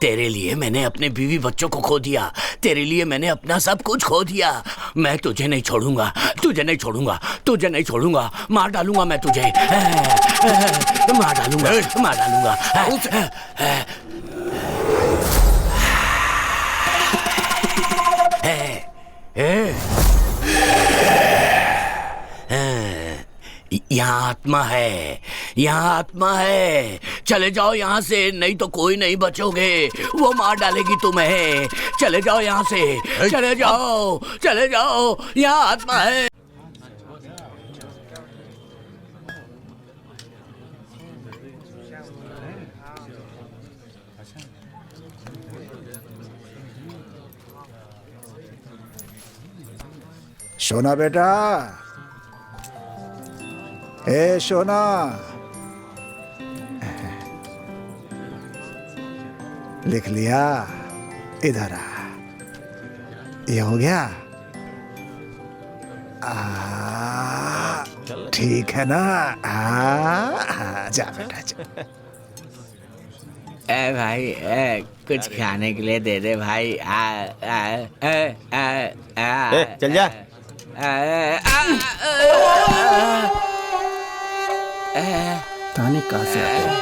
तेरे लिए मैंने अपने बीवी बच्चों को खो दिया, तेरे लिए मैंने अपना सब कुछ खो दिया। मैं तुझे नहीं छोड़ूंगा, तुझे नहीं छोड़ूंगा, तुझे नहीं छोड़ूंगा। मार डालूंगा मैं तुझे, मार डालूंगा, मार डालूंगा। यहाँ आत्मा है, यहाँ आत्मा है। चले जाओ यहाँ से, नहीं तो कोई नहीं बचोगे, वो मार डालेगी तुम्हें। चले जाओ यहाँ से, चले जाओ, चले जाओ, यहाँ आत्मा है। सोना बेटा, ए सोना, लिख लिया? इधर आ, ये हो गया? ठीक है ना? जा बेटा जा। ए भाई, कुछ खाने के लिए दे दे भाई। चल जा। ताने कहाँ से आते हैं?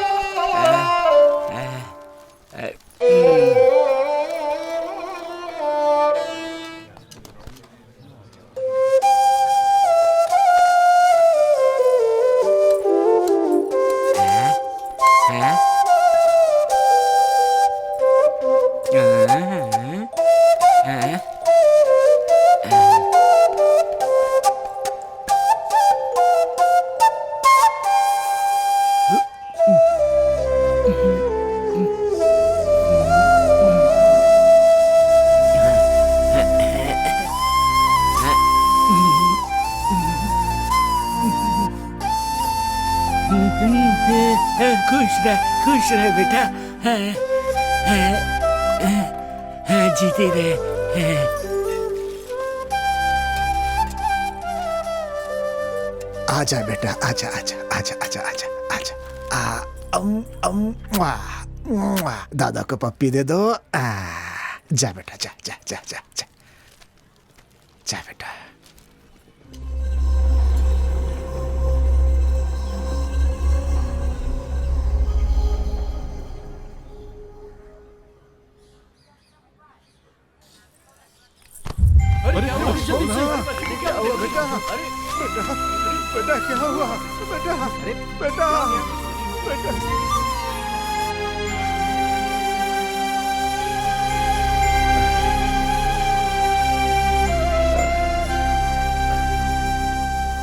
खुश रहे बेटा, जीते रहे। आजा बेटा, आजा आजा आजा आजा आजा आजा। दादा को पप्पी दे दो। जा बेटा, जा जा जा जा जा, जा बेटा। क्या हुआ बेटा? बेटा बेटा क्या हुआ? बेटा बेटा बेटा।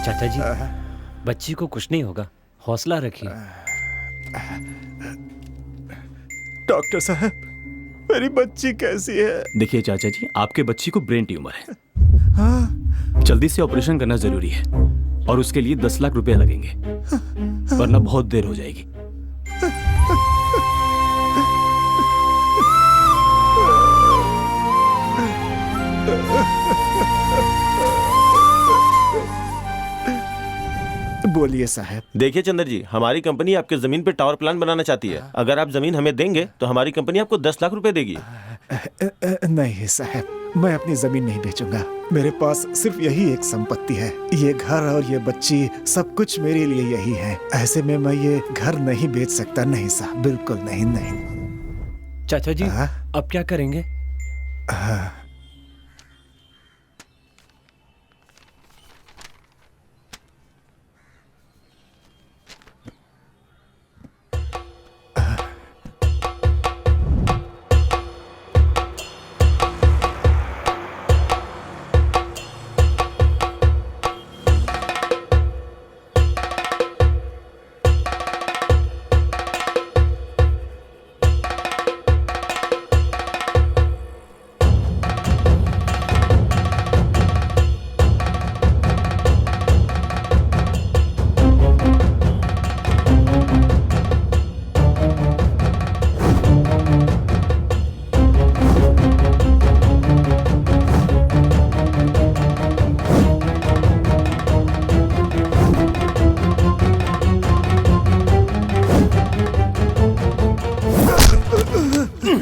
चाचा जी, बच्ची को कुछ नहीं होगा, हौसला रखिए। डॉक्टर साहब, मेरी बच्ची कैसी है? देखिए चाचा जी, आपके बच्ची को ब्रेन ट्यूमर है। जल्दी से ऑपरेशन करना जरूरी है और उसके लिए 10 लाख रुपए लगेंगे, वरना बहुत देर हो जाएगी। बोलिए साहब। देखिए चंद्र जी, हमारी कंपनी आपके जमीन पे टावर प्लांट बनाना चाहती है। अगर आप जमीन हमें देंगे तो हमारी कंपनी आपको 10 लाख रुपए देगी। नहीं साहब, मैं अपनी जमीन नहीं बेचूंगा। मेरे पास सिर्फ यही एक संपत्ति है, ये घर और ये बच्ची, सब कुछ मेरे लिए यही है। ऐसे में मैं ये घर नहीं बेच सकता। नहीं साहब, बिल्कुल नहीं। नहीं चाचा जी, अब क्या करेंगे?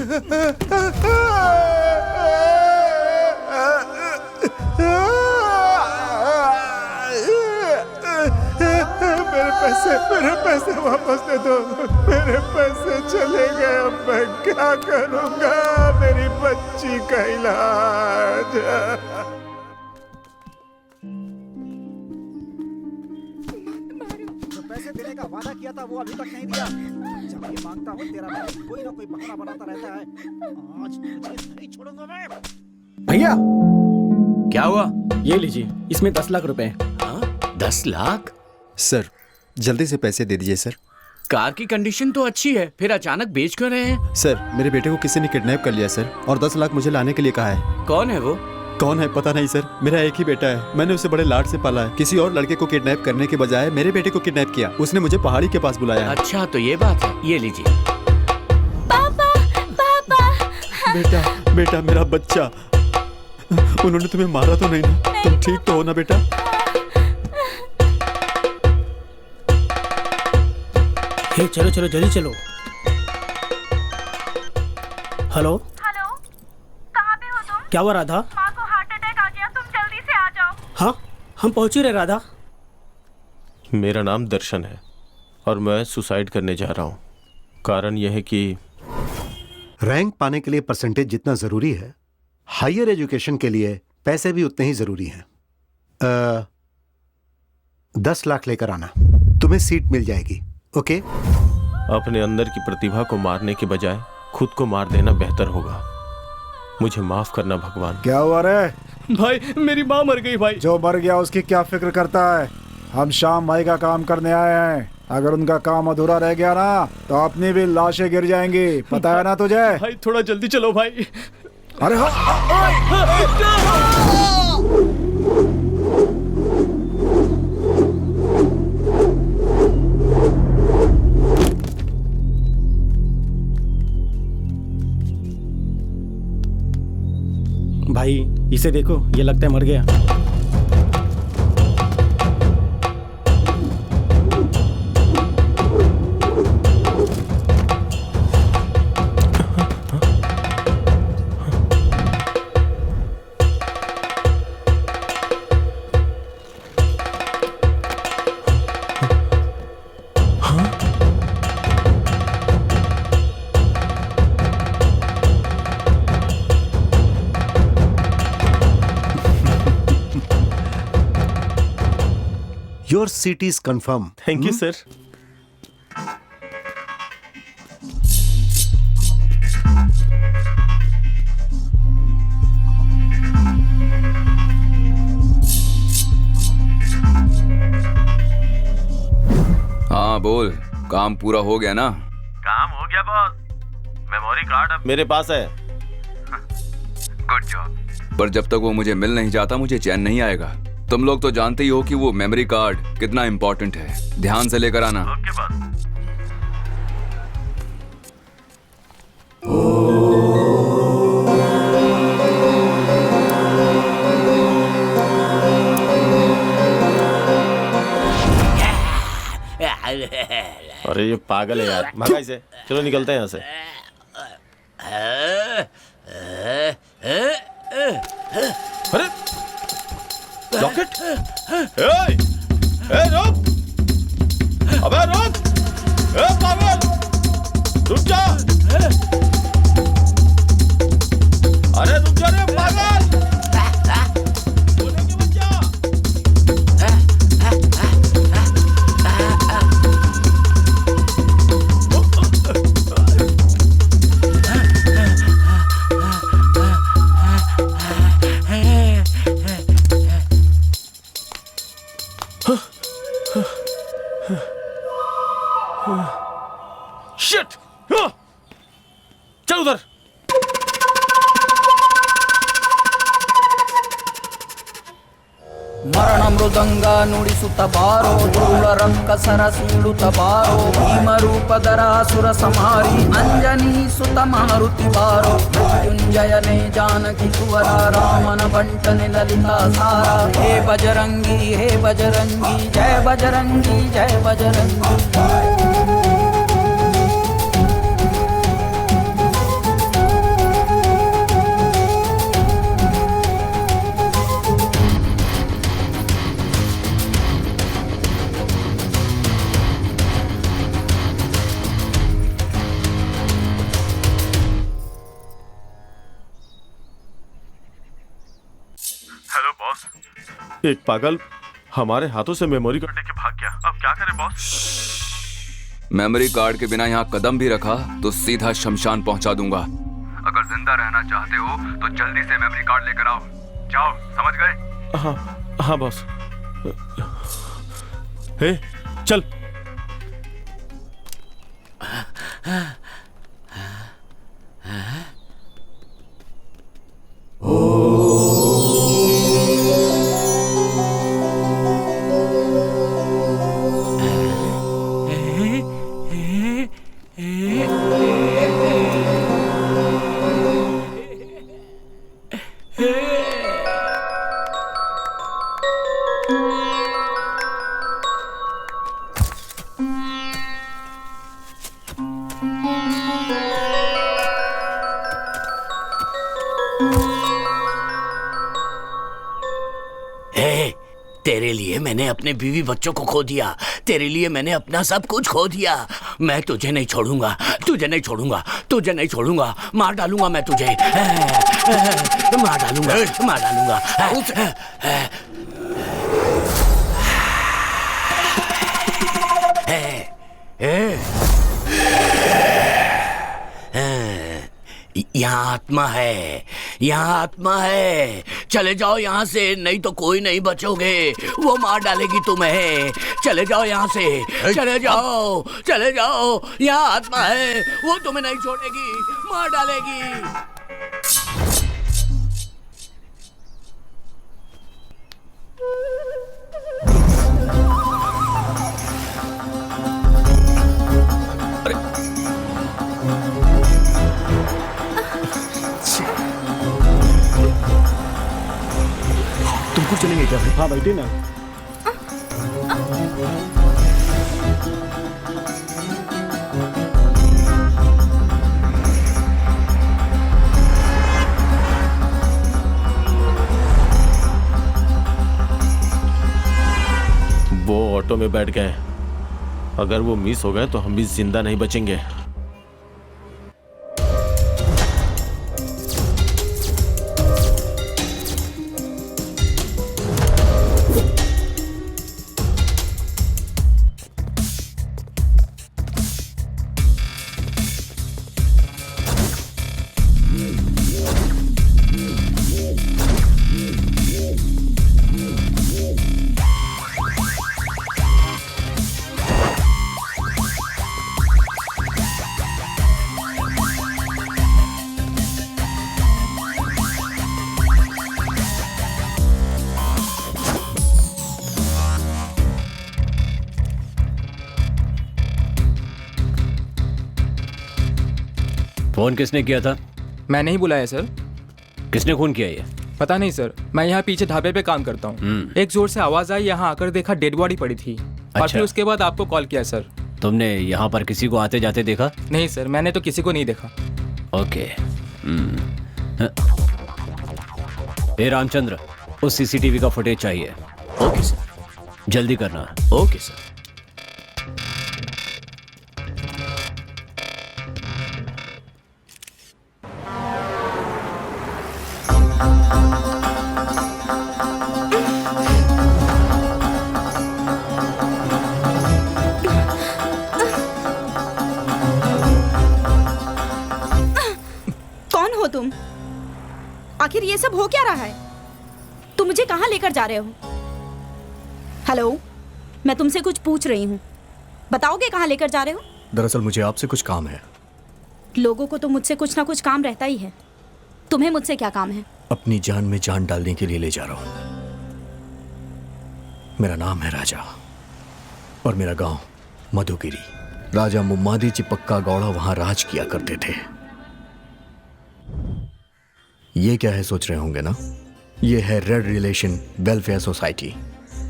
मेरे पैसे वापस दे दो। मेरे पैसे चले गए, अब मैं क्या करूंगा? मेरी बच्ची का इलाज। पैसे देने का वादा किया था वो अभी तक नहीं दिया। जब ये मांगता हूँ तेरा भाई कोई ना कोई बहाना बनाता रहता है। आज तुझे नहीं छोड़ूंगा मैं। भैया क्या हुआ? ये लीजिए, इसमें 10 लाख रुपए हैं। हाँ? 10 लाख? सर जल्दी से पैसे दे दीजिए सर। कार की कंडीशन तो अच्छी है, फिर अचानक बेच क्यों रहे हैं? सर मेरे बेटे को किसी ने किडनैप कर लिया सर, और 10 लाख मुझे लाने के लिए कहा है। कौन है वो? कौन है पता नहीं सर, मेरा एक ही बेटा है। मैंने उसे बड़े लाड से पाला है। किसी और लड़के को किडनैप करने के बजाय मेरे बेटे को किडनैप किया। उसने मुझे पहाड़ी के पास बुलाया। अच्छा तो ये बात है, ये लीजिए। पापा पापा। बेटा बेटा मेरा बच्चा, उन्होंने तुम्हें मारा तो नहीं ना? तुम ठीक तो हो ना बेटा? हे चलो चलो जल्दी चलो। हेलो हेलो, कहाँ पे हो तुम? क्या हुआ राधा? माँ को हार्ट अटैक आ गया, तुम जल्दी से आ जाओ। हाँ हम पहुंच ही रहे राधा। मेरा नाम दर्शन है और मैं सुसाइड करने जा रहा हूँ। कारण यह है कि रैंक पाने के लिए परसेंटेज जितना जरूरी है, हायर एजुकेशन के लिए पैसे भी उतने ही जरूरी हैं। 10 लाख लेकर आना, तुम्हें सीट मिल जाएगी। ओके? अपने अंदर की प्रतिभा को मारने के बजाय खुद को मार देना बेहतर होगा। मुझे माफ करना भगवान। क्या हुआ रे? भाई मेरी माँ मर गई भाई। जो मर गया उसकी क्या फिक्र करता है? हम श्याम भाई का काम करने आए हैं। अगर उनका काम अधूरा रह गया ना तो अपनी भी लाशें गिर जाएंगी। पता है ना तुझे? भाई थोड़ा जल्दी चलो भाई। अरे हाँ। भाई इसे देखो, ये लगता है मर गया। Your seat is confirmed. Thank you sir. हाँ बोल, काम पूरा हो गया ना? काम हो गया बॉस। मेमोरी कार्ड अब मेरे पास है। Good job. पर जब तक वो मुझे मिल नहीं जाता मुझे चैन नहीं आएगा। तुम लोग तो जानते ही हो कि वो मेमोरी कार्ड कितना इम्पोर्टेंट है। ध्यान से लेकर आना। Okay boss. अरे ये पागल है यार, भगा इसे। चलो निकलते हैं यहाँ से। अरे रॉकेट! रुक! अबे रुक! पागल! रुक जा! अरे रुक जा रे पागल! बोलेंगे बच्चा! शिट! चल उधर। ಮರಣ ಮೃದಂಗ ನುಡಿಸುತ್ತ ಬಾರೋ ಧೂಳ ರಕ್ಕಸರ ಸೀಳುತ್ತ ಬಾರೋ ಭೀಮ ರೂಪಧರ ಸುರ ಸಂಹಾರಿ ಅಂಜನಿ ಸುತ ಮಾರುತಿ ಬಾರೋ ಮೃತ್ಯುಂಜಯನೇ ಜಾನಕಿ ಕುವರ ರಾಮನ ಬಂಟನೆ ಲಲಿತಾ ಸಾರ ಹೇ ಬಜರಂಗಿ ಜಯ ಬಜರಂಗಿ ಜಯ ಬಜರಂಗಿ बॉस? एक पागल हमारे हाथों से मेमोरी कार्ड लेके भाग गया, अब क्या करें बॉस? मेमोरी कार्ड के बिना यहाँ कदम भी रखा तो सीधा शमशान पहुंचा दूंगा। अगर जिंदा रहना चाहते हो तो जल्दी से मेमोरी कार्ड लेकर आओ। जाओ, समझ गए? हाँ हाँ बॉस। हे चल। तेरे लिए मैंने अपने बीवी बच्चों को खो दिया, तेरे लिए मैंने अपना सब कुछ खो दिया। मैं तुझे नहीं छोड़ूंगा, तुझे नहीं छोड़ूंगा, तुझे नहीं छोड़ूंगा। मार डालूंगा मैं तुझे, मार डालूंगा, मार डालूंगा। यहाँ आत्मा है, यहाँ आत्मा है। चले जाओ यहाँ से, नहीं तो कोई नहीं बचोगे, वो मार डालेगी तुम्हें। चले जाओ यहाँ से, चले जाओ, चले जाओ। यहाँ आत्मा है, वो तुम्हें नहीं छोड़ेगी, मार डालेगी। तुमको चलेंगे क्या? हाँ बैठे ना। वो ऑटो में बैठ गए, अगर वो मिस हो गए तो हम भी जिंदा नहीं बचेंगे। फोन किसने किया था? मैंने ही बुलाया सर। किसने खून किया ये? पता नहीं सर, मैं यहाँ पीछे ढाबे पे काम करता हूँ। एक जोर से आवाज आई, यहाँ आकर देखा डेड बॉडी पड़ी थी। और फिर उसके बाद आपको कॉल किया सर। तुमने यहाँ पर किसी को आते जाते देखा? नहीं सर, मैंने तो किसी को नहीं देखा। ओके। ए रामचंद्र, उस सीसीटीवी का फुटेज चाहिए। Okay sir. जल्दी करना। Okay sir. कौन हो तुम? आखिर ये सब हो क्या रहा है? तुम मुझे कहाँ लेकर जा रहे हो? हेलो, मैं तुमसे कुछ पूछ रही हूँ, बताओगे कहाँ लेकर जा रहे हो? दरअसल मुझे आपसे कुछ काम है। लोगों को तो मुझसे कुछ ना कुछ काम रहता ही है, तुम्हें मुझसे क्या काम है? अपनी जान में जान डालने के लिए ले जा रहा हूँ। मेरा नाम है राजा और मेरा गांव मधुगिरी। राजा मुम्मादी चिपक्का गौड़ा वहां राज किया करते थे। ये क्या है सोच रहे होंगे ना? ये है रेड रिलेशन वेलफेयर सोसाइटी।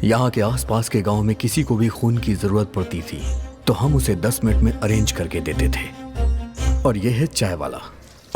यहाँ के आसपास के गांव में किसी को भी खून की जरूरत पड़ती थी तो हम उसे 10 मिनट में अरेंज करके देते थे। और ये है चाय वाला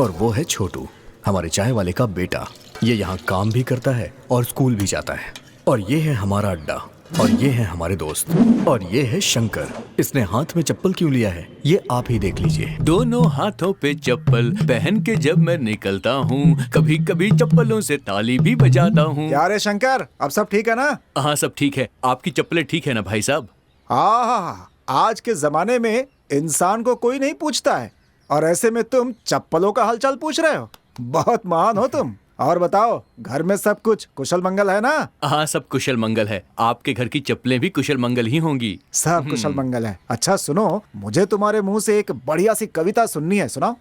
और वो है छोटू, हमारे चाय वाले का बेटा। ये यहाँ काम भी करता है और स्कूल भी जाता है। और ये है हमारा अड्डा, और ये है हमारे दोस्त, और ये है शंकर। इसने हाथ में चप्पल क्यों लिया है ये आप ही देख लीजिए। दोनों हाथों पे चप्पल पहन के जब मैं निकलता हूँ, कभी कभी चप्पलों से ताली भी बजाता हूँ। क्या रे शंकर, अब सब ठीक है ना? हाँ सब ठीक है। आपकी चप्पलें ठीक है ना भाई साहब? आज के जमाने में इंसान को कोई नहीं पूछता है, और ऐसे में तुम चप्पलों का हालचाल पूछ रहे हो। बहुत महान हो तुम। और बताओ, घर में सब कुछ कुशल मंगल है ना? हाँ सब कुशल मंगल है। आपके घर की चप्पलें भी कुशल मंगल ही होंगी। सब कुशल मंगल है। अच्छा सुनो, मुझे तुम्हारे मुंह से एक बढ़िया सी कविता सुननी है। सुनाओ।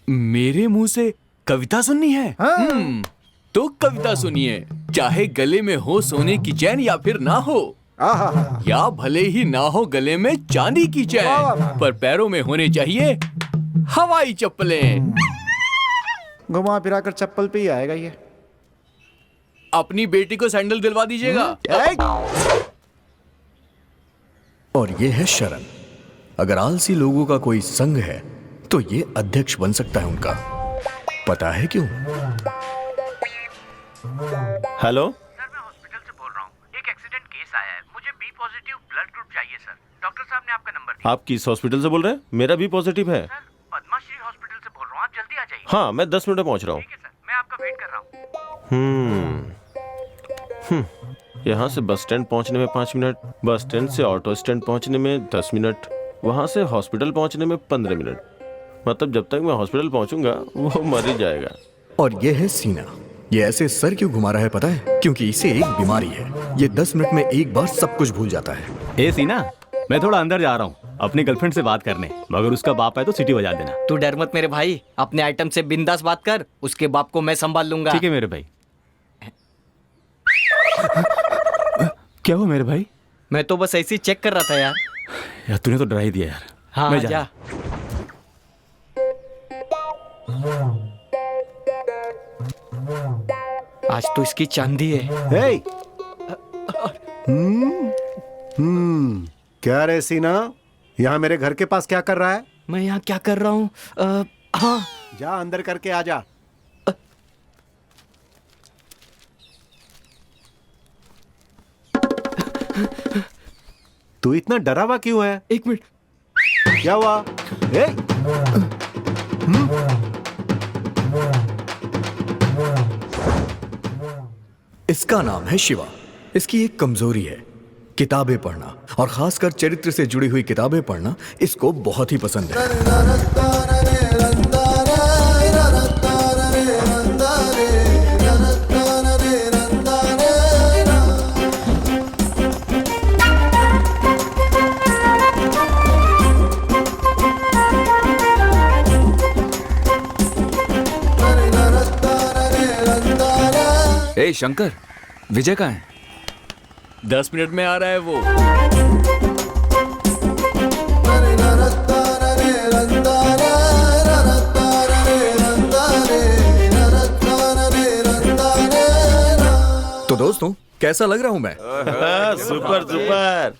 मेरे मुंह से कविता सुननी है? हाँ। तो कविता सुनिए। चाहे गले में हो सोने की चैन या फिर ना हो, या भले ही ना हो गले में चांदी की चैन, पर पैरों में होने चाहिए हवाई चप्पलें। घुमा फिरा कर चप्पल पे ही आएगा ये। अपनी बेटी को सैंडल दिलवा दीजिएगा। और ये है शरण। अगर आलसी लोगों का कोई संघ है तो ये अध्यक्ष बन सकता है उनका। पता है क्यों? हेलो सर, मैं हॉस्पिटल से बोल रहा हूँ। एक एक्सीडेंट केस आया है, मुझे बी पॉजिटिव ब्लड ग्रुप चाहिए सर। डॉक्टर साहब ने आपका नंबर दिया। आप किस हॉस्पिटल से बोल रहे हैं? मेरा भी पॉजिटिव है। सर, पद्माश्री हॉस्पिटल से बोल रहा हूँ, आप जल्दी आ जाइए। हाँ मैं 10 मिनट में पहुंच रहा हूँ। ठीक है सर, मैं आपका वेट कर रहा हूँ। यहाँ से बस स्टैंड पहुँचने में 5 मिनट, बस स्टैंड से ऑटो स्टैंड पहुँचने में 10 मिनट, वहाँ से हॉस्पिटल पहुँचने में 15 मिनट। मतलब जब तक मैं हॉस्पिटल पहुँचूंगा वो मर ही जाएगा। और ये है सीना। ये ऐसे सर क्यों घुमा रहा है पता है? क्योंकि इसे एक बीमारी है। ये 10 मिनट में एक बार सब कुछ भूल जाता है। ए सीना, मैं थोड़ा अंदर जा रहा हूँ अपनी गर्लफ्रेंड से बात करने, मगर उसका बाप है तो सीटी बजा देना। तू डर मत मेरे भाई, अपने आइटम से बिंदास बात कर, उसके बाप को मैं संभाल लूंगा। ठीक है मेरे भाई। क्या हुआ मेरे भाई? मैं तो बस ऐसे ही चेक कर रहा था यार। यार तूने तो डरा ही दिया यार। हाँ मैं जा। आज तो इसकी चांदी है। हे! क्या रे सीना, यहाँ मेरे घर के पास क्या कर रहा है? मैं यहाँ क्या कर रहा हूँ? हाँ जा अंदर करके आ जा। तू इतना डरा हुआ क्यों है? एक मिनट। क्या हुआ? हे! इसका नाम है शिवा। इसकी एक कमजोरी है, किताबें पढ़ना, और खासकर चरित्र से जुड़ी हुई किताबें पढ़ना इसको बहुत ही पसंद है। ए शंकर, विजय कहाँ है? 10 मिनट में आ रहा है वो। तो दोस्तों कैसा लग रहा हूं मैं? Super super.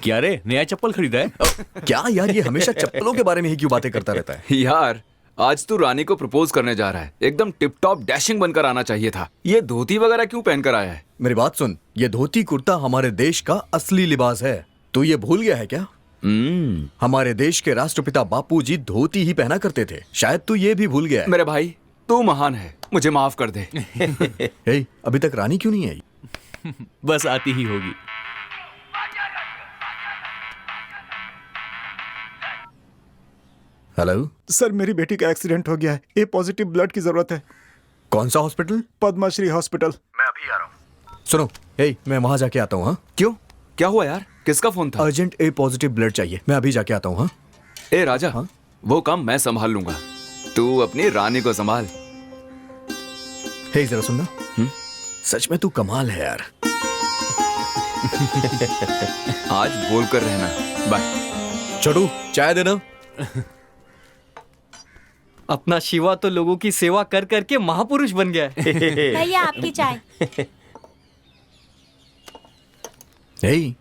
क्या रे, नया चप्पल खरीदा है? क्या यार, ये हमेशा चप्पलों के बारे में ही क्यों बातें करता रहता है? यार आज तू रानी को प्रपोज करने जा रहा है, एकदम टिप टॉप डैशिंग बनकर आना चाहिए था। ये धोती वगैरह क्यों पहनकर आया है? मेरी बात सुन, ये धोती कुर्ता हमारे देश का असली लिबास है। तू ये भूल गया है क्या? हमारे देश के राष्ट्रपिता बापूजी धोती ही पहना करते थे। शायद तू ये भी भूल गया है। मेरे भाई तू महान है, मुझे माफ कर दे। हे, अभी तक रानी क्यों नहीं आई? बस आती ही होगी। हेलो सर, मेरी बेटी का एक्सीडेंट हो गया है। ए पॉजिटिव ब्लड की जरूरत है। कौन सा हॉस्पिटल? पद्माश्री हॉस्पिटल। मैं अभी आ रहा हूँ। सुनो, हे, मैं वहां जाके आता हूँ। हाँ क्यों, क्या हुआ यार? किसका फोन था? अर्जेंट ए पॉजिटिव ब्लड चाहिए, मैं अभी जाके आता हूँ। हाँ ए राजा, हाँ? वो काम मैं संभाल लूंगा, तू अपनी रानी को संभाल। हे जरा सुनना, सच में तू कमाल है यार। आज बोल कर रहना। बाय। छोटू, चाय देना। अपना शिवा तो लोगों की सेवा कर करके महापुरुष बन गया है। भैया आपकी चाय। हे,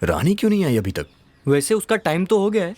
रानी क्यों नहीं आई अभी तक? वैसे उसका टाइम तो हो गया है।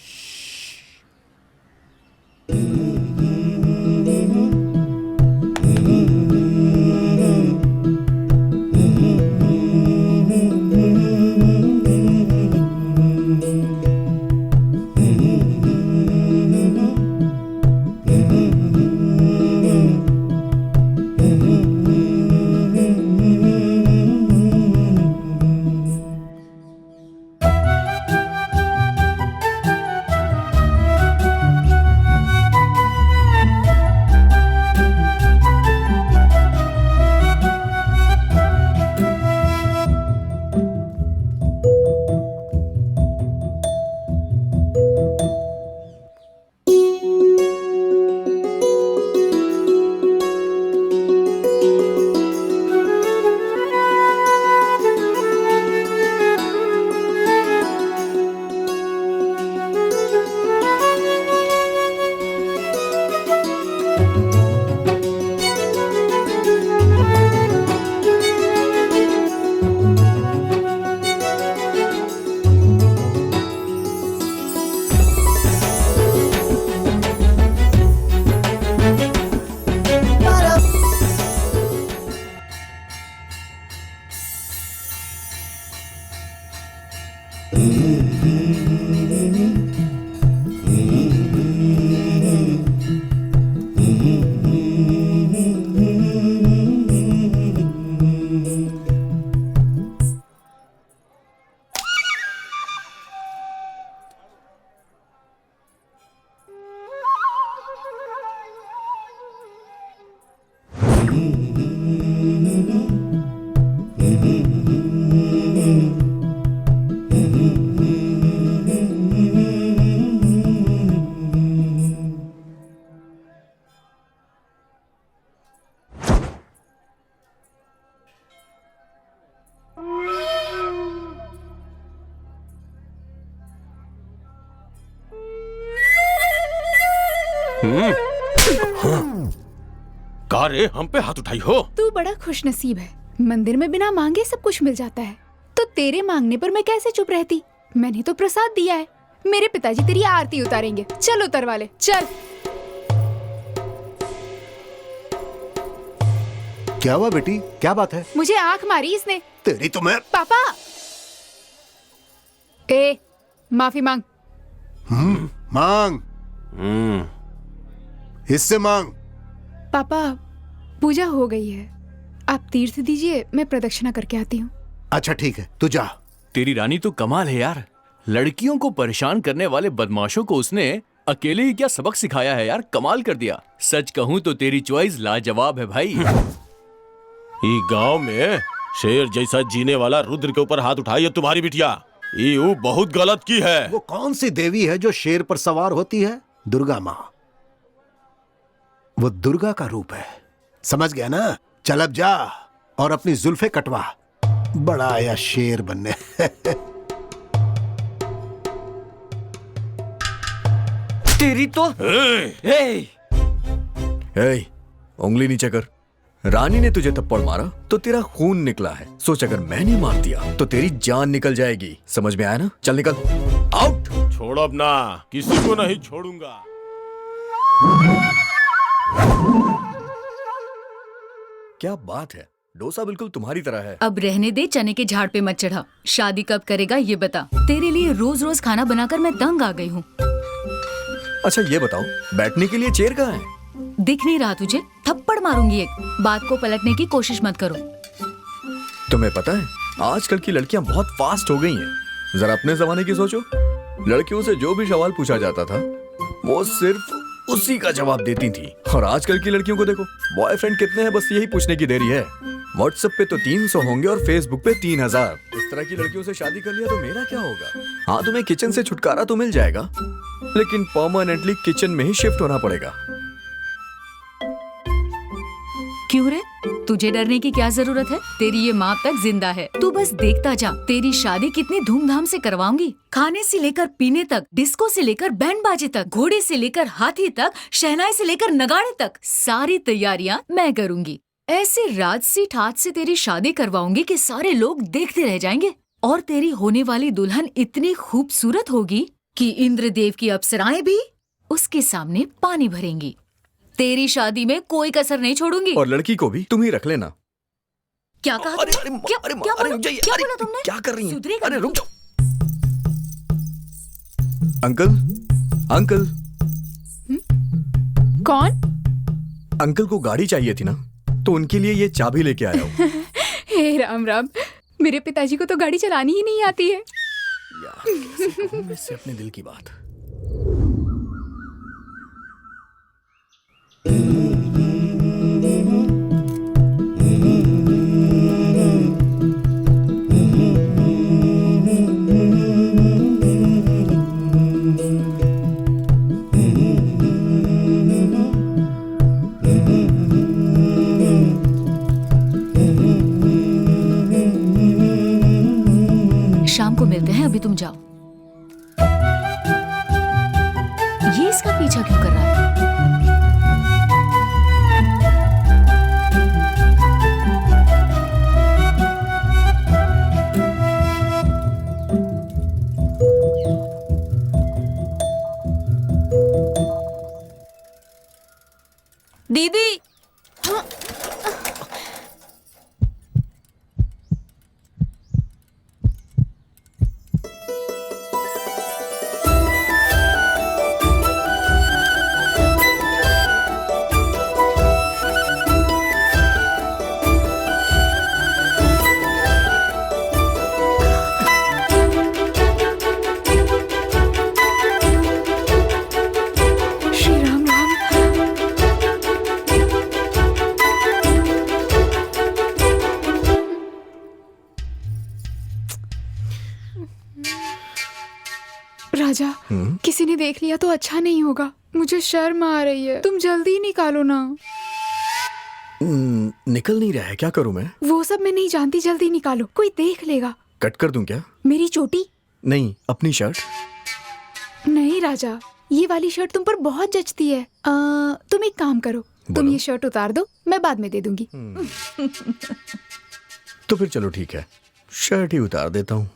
का रे हम पे हाथ उठाई हो? तू बड़ा खुशनसीब है, मंदिर में बिना मांगे सब कुछ मिल जाता है, तो तेरे मांगने पर मैं कैसे चुप रहती? मैंने तो प्रसाद दिया है, मेरे पिताजी तेरी आरती उतारेंगे। चल उतरवा ले, चल। क्या हुआ बेटी, क्या बात है? मुझे आंख मारी इसने। तेरी तो मैं। पापा, ए माफी मांग। मांग। इससे मांग। पापा पूजा हो गई है, आप तीर्थ दीजिए, मैं प्रदक्षिणा करके आती हूँ। अच्छा ठीक है, तू जा। तेरी रानी तो कमाल है यार, लड़कियों को परेशान करने वाले बदमाशों को उसने अकेले ही क्या सबक सिखाया है यार, कमाल कर दिया। सच कहूँ तो तेरी चॉइस लाजवाब है भाई। ई गांव में शेर जैसा जीने वाला रुद्र के ऊपर हाथ उठाई है तुम्हारी बिटिया, ये बहुत गलत की है। वो कौन सी देवी है जो शेर पर सवार होती है? दुर्गा माँ। वो दुर्गा का रूप है, समझ गया ना? चल अब जा और अपनी जुल्फे कटवा, बड़ा आया शेर बनने। तेरी तो उंगली नीचे कर। रानी ने तुझे थप्पड़ मारा तो तेरा खून निकला है, सोच अगर मैंने मार दिया तो तेरी जान निकल जाएगी, समझ में आया ना? चल निकल, आउट। छोड़ अब ना, किसी को नहीं छोड़ूंगा। क्या बात है, डोसा बिल्कुल तुम्हारी तरह है। अब रहने दे, चने के झाड़ पे मत चढ़ा। शादी कब करेगा ये बता, तेरे लिए रोज रोज खाना बनाकर मैं तंग आ गई हूँ। अच्छा ये बताओ, बैठने के लिए चेयर कहाँ है? दिख नहीं रहा तुझे? थप्पड़ मारूंगी एक। बात को पलटने की कोशिश मत करो। तुम्हें पता है आजकल की लड़कियां बहुत फास्ट हो गई हैं। जरा अपने जमाने की सोचो, लड़कियों से जो भी सवाल पूछा जाता था वो सिर्फ उसी का जवाब देती थी। और आजकल की लड़कियों को देखो, बॉयफ्रेंड कितने हैं बस यही पूछने की देरी है। व्हाट्सएप पे तो 300 होंगे और फेसबुक पे 3000। इस तरह की लड़कियों से शादी कर लिया तो मेरा क्या होगा? हाँ, तुम्हें किचन से छुटकारा तो मिल जाएगा, लेकिन परमानेंटली किचन में ही शिफ्ट होना पड़ेगा। क्यों रे, तुझे डरने की क्या जरूरत है? तेरी ये माँ तक जिंदा है, तू बस देखता जा। तेरी शादी कितनी धूमधाम से करवाऊंगी, खाने से लेकर पीने तक, डिस्को से लेकर बैंड बाजे तक, घोड़े से लेकर हाथी तक, शहनाई से लेकर नगाड़े तक, सारी तैयारियां मैं करूंगी। ऐसे राजसी ठाट से तेरी शादी करवाऊंगी कि सारे लोग देखते रह जाएंगे। और तेरी होने वाली दुल्हन इतनी खूबसूरत होगी कि इंद्रदेव की अप्सराएं भी उसके सामने पानी भरेंगी। तेरी शादी में कोई कसर नहीं छोड़ूंगी। और लड़की को भी तुम ही रख लेना। क्या कहा? क्या बोला तुमने? क्या कर रही हैं? सुधरेगा? अरे रुक जाओ। Uncle, uncle. कौन? अंकल को गाड़ी चाहिए थी ना, तो उनके लिए ये चाबी लेके आया हूँ। हे राम राम, मेरे पिताजी को तो गाड़ी चलानी ही नहीं आती है। यार, कैसे कहूं मैं इससे अपने दिल की बात। शाम को मिलते हैं, अभी तुम जाओ। ये इसका पीछा क्यों कर रहा है? दीदी, राजा, किसी ने देख लिया तो अच्छा नहीं होगा, मुझे शर्म आ रही है। तुम जल्दी निकालो ना। निकल नहीं रहा है, क्या करूं मैं? वो सब मैं नहीं जानती, जल्दी निकालो, कोई देख लेगा। कट कर दूं क्या? मेरी चोटी? नहीं, अपनी शर्ट। नहीं राजा, ये वाली शर्ट तुम पर बहुत जचती है। तुम एक काम करो, तुम ये शर्ट उतार दो, मैं बाद में दे दूंगी। तो फिर चलो ठीक है, शर्ट ही उतार देता हूँ।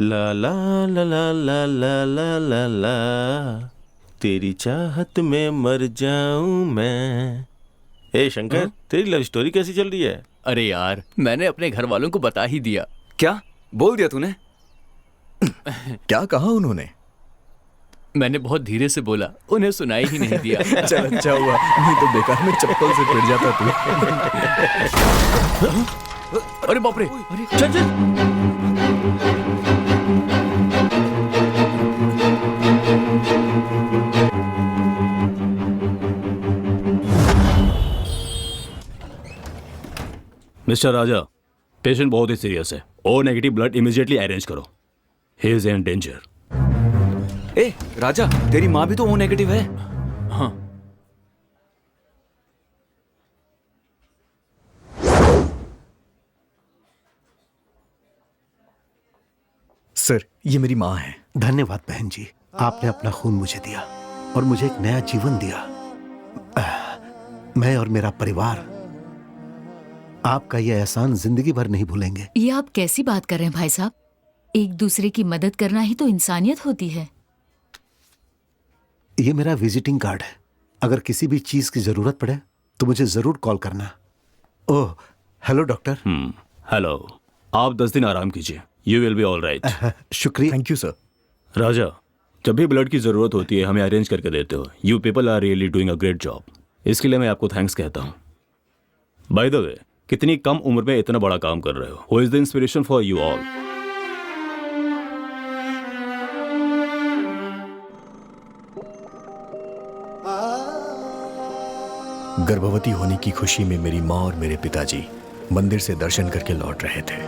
ला ला ला ला ला ला ला ला ला, तेरी चाहत में मर जाऊं मैं। ए शंकर, तेरी लव स्टोरी कैसी चल रही है? अरे यार, मैंने अपने घर वालों को बता ही दिया। क्या बोल दिया तूने? क्या कहा उन्होंने? मैंने बहुत धीरे से बोला, उन्हें सुनाई ही नहीं दिया। चल अच्छा हुआ, नहीं तो बेकार में चप्पल से पिट जाता तू। अरे बाप रे, चल चल। मिस्टर राजा, पेशेंट बहुत ही सीरियस है। O negative blood immediately arrange करो। He is in danger. ए राजा, तेरी माँ भी तो ओ नेगेटिव है। हाँ। सर, ये मेरी माँ है। धन्यवाद बहन जी, आपने अपना खून मुझे दिया और मुझे एक नया जीवन दिया। मैं और मेरा परिवार आपका ये एहसान जिंदगी भर नहीं भूलेंगे। ये आप कैसी बात कर रहे हैं भाई साहब? एक दूसरे की मदद करना ही तो इंसानियत होती है। ये मेरा विजिटिंग कार्ड है, अगर किसी भी चीज की जरूरत पड़े तो मुझे जरूर कॉल करना। Oh hello doctor. हेलो, आप 10 दिन आराम कीजिए, you will be all right. शुक्रिया। Thank you sir. राजा, जब भी ब्लड की जरूरत होती है हमें अरेंज करके देते हो। You people are really doing a great job. इसके लिए मैं आपको थैंक्स कहता हूँ। बाय द वे, कितनी कम उम्र में इतना बड़ा काम कर रहे हो। Who is the inspiration for you all? गर्भवती होने की खुशी में मेरी माँ और मेरे पिताजी मंदिर से दर्शन करके लौट रहे थे।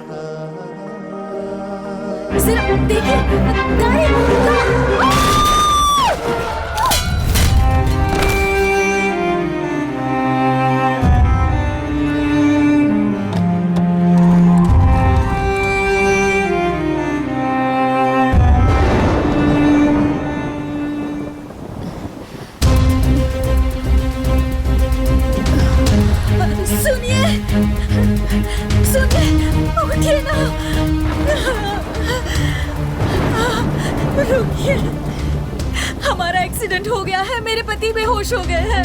सिर्फ देखिए, रुकिए, हमारा एक्सीडेंट हो गया है, मेरे पति बेहोश हो गए हैं।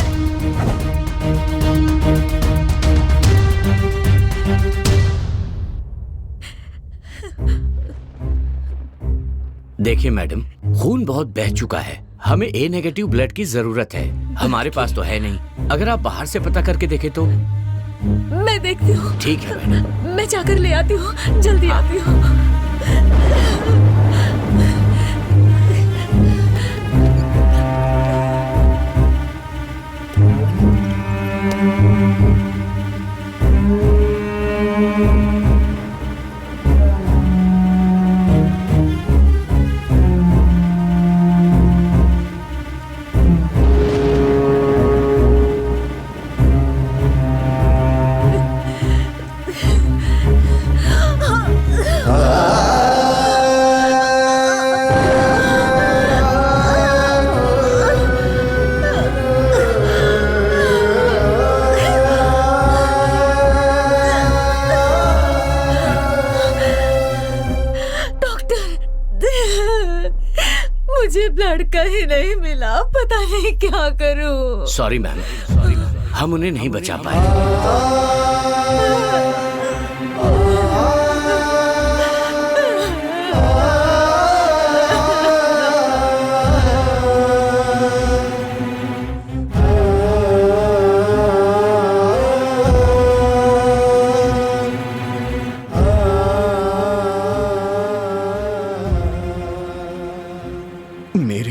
देखिए मैडम, खून बहुत बह चुका है, हमें ए नेगेटिव ब्लड की जरूरत है। हमारे पास तो है नहीं, अगर आप बाहर से पता करके देखें तो। मैं देखती हूँ। ठीक है मैडम। मैं जाकर ले आती हूँ, जल्दी आती हूँ। मुझे ब्लड कहीं नहीं मिला, पता नहीं क्या करूं। सॉरी मैम, सॉरी मैम, हम उन्हें नहीं बचा पाए।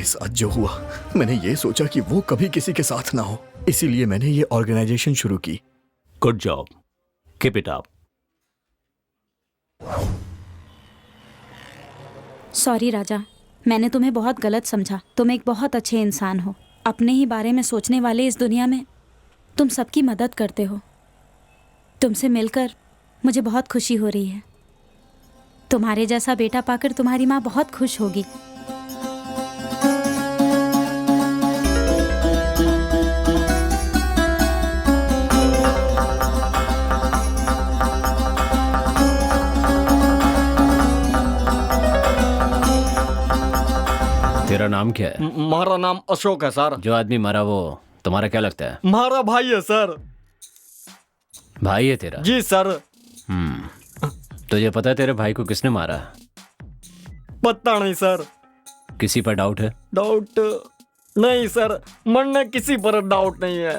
साथ जो हुआ, मैंने ये सोचा कि वो कभी किसी के साथ ना हो, इसीलिए मैंने ये ऑर्गेनाइजेशन शुरू की। Good job, keep it up. Sorry Raja, मैंने तुम्हें बहुत गलत समझा। तुम एक बहुत अच्छे इंसान हो। अपने ही बारे में सोचने वाले इस दुनिया में तुम सबकी मदद करते हो। तुमसे मिलकर मुझे बहुत खुशी हो रही है। तुम्हारे जैसा बेटा पाकर तुम्हारी माँ बहुत खुश होगी। तेरा नाम क्या है? हमारा नाम अशोक है सर। जो आदमी मरा वो तुम्हारा क्या लगता है? हमारा भाई है सर। भाई है तेरा? जी सर। तुझे पता है तेरे भाई को किसने मारा? पता नहीं सर। किसी पर डाउट है? डाउट नहीं सर, मन में किसी पर डाउट नहीं है।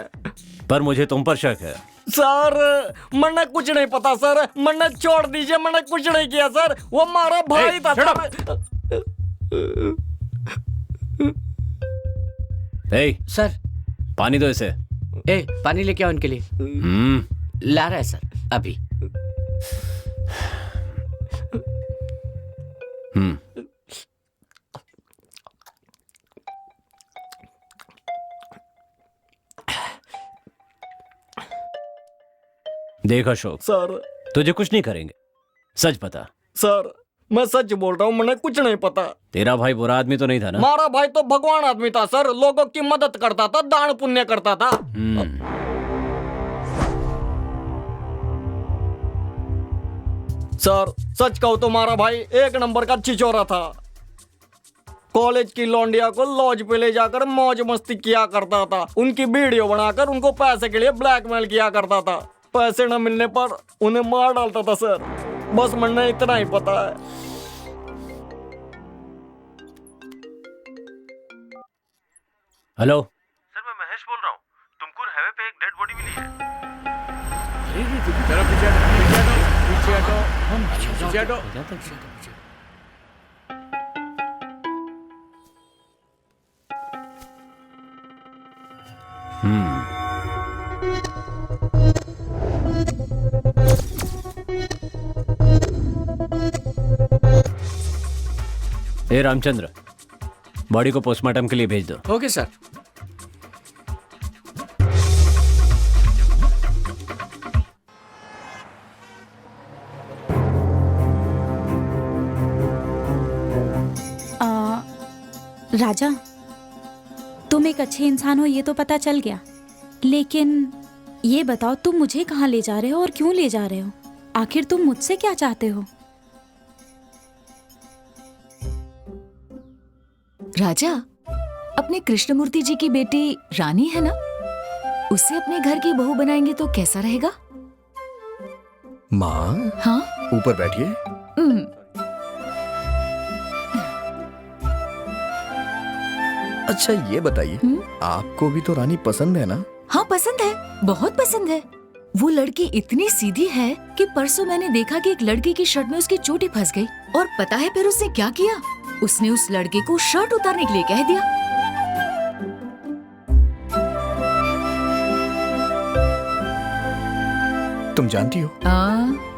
पर मुझे तुम पर शक है। सर मैंने कुछ नहीं पता सर, मैंने छोड़ दीजिए, मैंने कुछ नहीं किया सर। वो हमारा भाई था। सर पानी दो इसे। पानी लेके आओ इनके लिए। ला रहा है सर अभी। देख अशोक सर, तुझे कुछ नहीं करेंगे, सच बता। सर मैं सच बोल रहा हूँ, मैंने कुछ नहीं पता। तेरा भाई बुरा आदमी तो नहीं था ना? हमारा भाई तो भगवान आदमी था सर, लोगों की मदद करता था, दान पुण्य करता था। सर सच कहूँ तो हमारा भाई एक नंबर का छिछोरा था। कॉलेज की लौंडिया को लॉज पे ले जाकर मौज मस्ती किया करता था, उनकी वीडियो बनाकर उनको पैसे के लिए ब्लैकमेल किया करता था। पैसे न मिलने पर उन्हें मार डालता था सर। बस मैंने इतना ही पता है। हेलो सर, मैं महेश बोल रहा हूँ। तुमको हाईवे पे एक डेड बॉडी मिली है। पीछे हटो। ए रामचंद्र, बॉडी को पोस्टमार्टम के लिए भेज दो। Okay sir. राजा, तुम एक अच्छे इंसान हो ये तो पता चल गया, लेकिन ये बताओ तुम मुझे कहाँ ले जा रहे हो और क्यों ले जा रहे हो? आखिर तुम मुझसे क्या चाहते हो? राजा, अपने कृष्णमूर्ति जी की बेटी रानी है ना, उसे अपने घर की बहू बनाएंगे तो कैसा रहेगा? माँ, हाँ ऊपर बैठिए। अच्छा ये बताइए, आपको भी तो रानी पसंद है ना? हाँ पसंद है, बहुत पसंद है। वो लड़की इतनी सीधी है कि परसों मैंने देखा कि एक लड़की की शर्ट में उसकी चोटी फंस गई, और पता है फिर उसने क्या किया? उसने उस लड़के को शर्ट उतारने के लिए कह दिया। तुम जानती हो,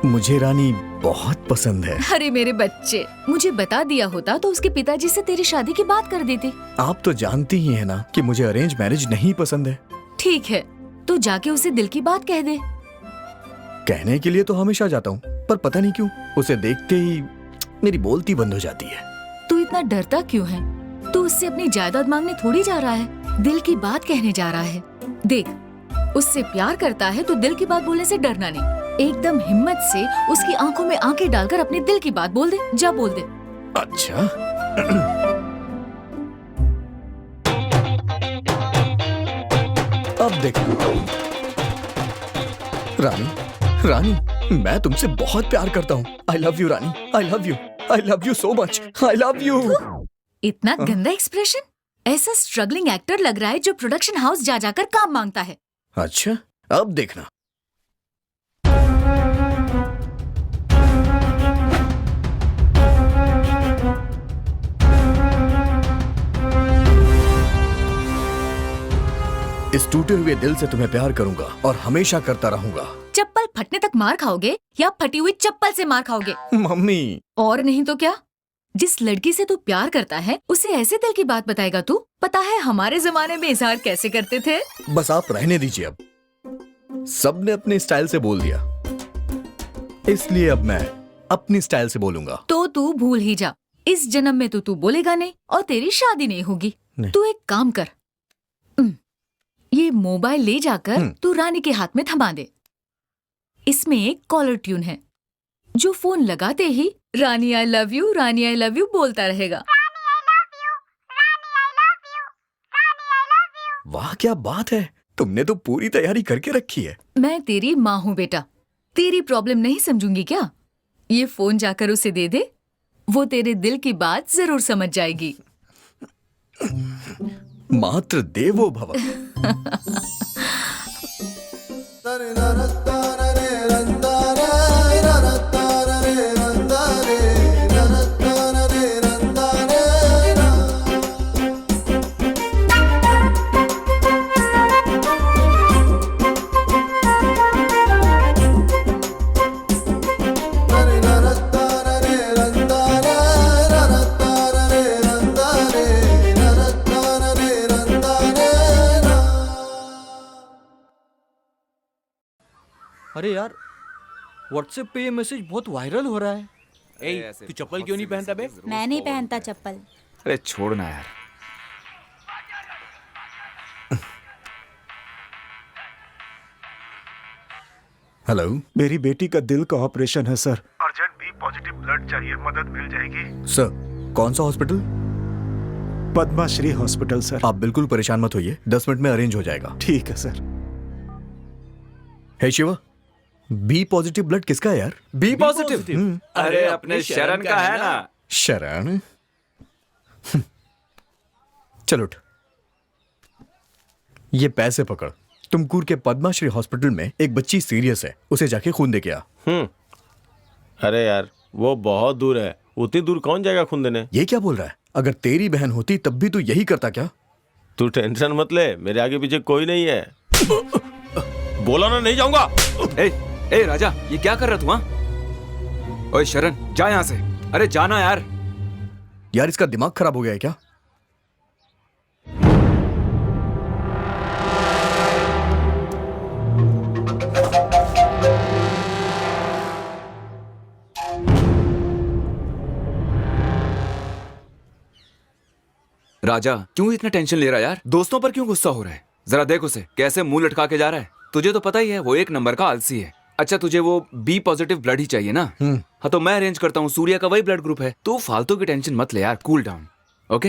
मुझे रानी बहुत पसंद है। अरे मेरे बच्चे, मुझे बता दिया होता तो उसके पिताजी से तेरी शादी की बात कर देते। आप तो जानती ही है ना कि मुझे अरेंज मैरिज नहीं पसंद है। ठीक है, तो जाके उसे दिल की बात कह दे। कहने के लिए तो हमेशा जाता हूँ, पर पता नहीं क्यों उसे देखते ही मेरी बोलती बंद हो जाती है। तू इतना डरता क्यों है? तू उससे अपनी जायदाद मांगने थोड़ी जा रहा है, दिल की बात कहने जा रहा है। देख, उससे प्यार करता है तो दिल की बात बोलने से डरना नहीं। एकदम हिम्मत से उसकी आंखों में आंखें डालकर अपने दिल की बात बोल दे। जा बोल दे। अच्छा अब देखो रानी, रानी मैं तुमसे बहुत प्यार करता हूँ। आई love you Rani, I love you, I love you so much, I love you. इतना गंदा एक्सप्रेशन, ऐसा स्ट्रगलिंग एक्टर लग रहा है जो प्रोडक्शन हाउस जा जाकर काम मांगता है। अच्छा अब देखना। इस टूटे हुए दिल से तुम्हें प्यार करूंगा और हमेशा करता रहूंगा। चप्पल फटने तक मार खाओगे या फटी हुई चप्पल से मार खाओगे? मम्मी। और नहीं तो क्या, जिस लड़की से तू प्यार करता है उसे ऐसे दिल की बात बताएगा तू? पता है हमारे जमाने में इजहार कैसे करते थे? बस आप रहने दीजिए, अब सबने अपने स्टाइल से बोल दिया, इसलिए अब मैं अपनी स्टाइल से बोलूंगा। तो तू भूल ही जा, इस जन्म में तो तू बोलेगा नहीं और तेरी शादी नहीं होगी। तू एक काम कर, ये मोबाइल ले जाकर तू रानी के हाथ में थमा दे। इसमें एक कॉलर ट्यून है जो फोन लगाते ही Rani I love you, Rani I love you बोलता रहेगा। वाह क्या बात है, तुमने तो पूरी तैयारी करके रखी है। मैं तेरी माँ हूँ बेटा, तेरी प्रॉब्लम नहीं समझूंगी क्या? ये फोन जाकर उसे दे दे, वो तेरे दिल की बात जरूर समझ जाएगी। मात्र देवो भव। अरे यार, व्हाट्सएप पे ये मैसेज बहुत वायरल हो रहा है। ए, तू चप्पल क्यों नहीं पहनता बे? मैं नहीं पहनता चप्पल। अरे छोड़ना यार। हेलो, मेरी बेटी का दिल का ऑपरेशन है sir. Urgent B positive blood चाहिए, मदद मिल जाएगी? सर, कौन सा हॉस्पिटल? Padma Shri hospital sir. आप बिल्कुल परेशान मत होइए, 10 मिनट में अरेंज हो जाएगा। ठीक है सर। हे शिवा, बी पॉजिटिव ब्लड किसका है यार? B positive? अरे अपने शरण का है ना। शरण? चलो उठ, ये पैसे पकड़। तुमकुर के पद्माश्री हॉस्पिटल में एक बच्ची सीरियस है, उसे जाके खून दे के आ। अरे यार वो बहुत दूर है, उतनी दूर कौन जाएगा खून देने? ये क्या बोल रहा है? अगर तेरी बहन होती तब भी तू यही करता क्या? तू टेंशन मत ले, मेरे आगे पीछे कोई नहीं है। बोला ना नहीं जाऊंगा। ए राजा, ये क्या कर रहा तू? हाँ, ओए शरण जा यहाँ से। अरे जाना यार। यार इसका दिमाग खराब हो गया है क्या? राजा क्यों इतना टेंशन ले रहा है यार? दोस्तों पर क्यों गुस्सा हो रहा है? जरा देख उसे कैसे मुंह लटका के जा रहा है। तुझे तो पता ही है वो एक नंबर का आलसी है। अच्छा तुझे वो बी पॉजिटिव ब्लड ही चाहिए ना? हाँ तो मैं अरेंज करता हूँ, सूर्या का वही ब्लड ग्रुप है। तू फालतू की टेंशन मत ले यार, कूल डाउन। ओके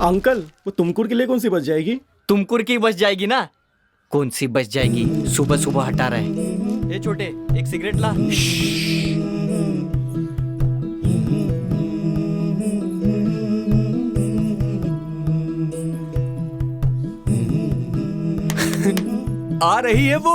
अंकल, वो तुमकुर के लिए कौन सी बच जाएगी? तुमकुर की बच जाएगी ना? कौन सी बच जाएगी? सुबह सुबह हटा रहे। ए छोटे, एक सिगरेट ला। आ रही है वो।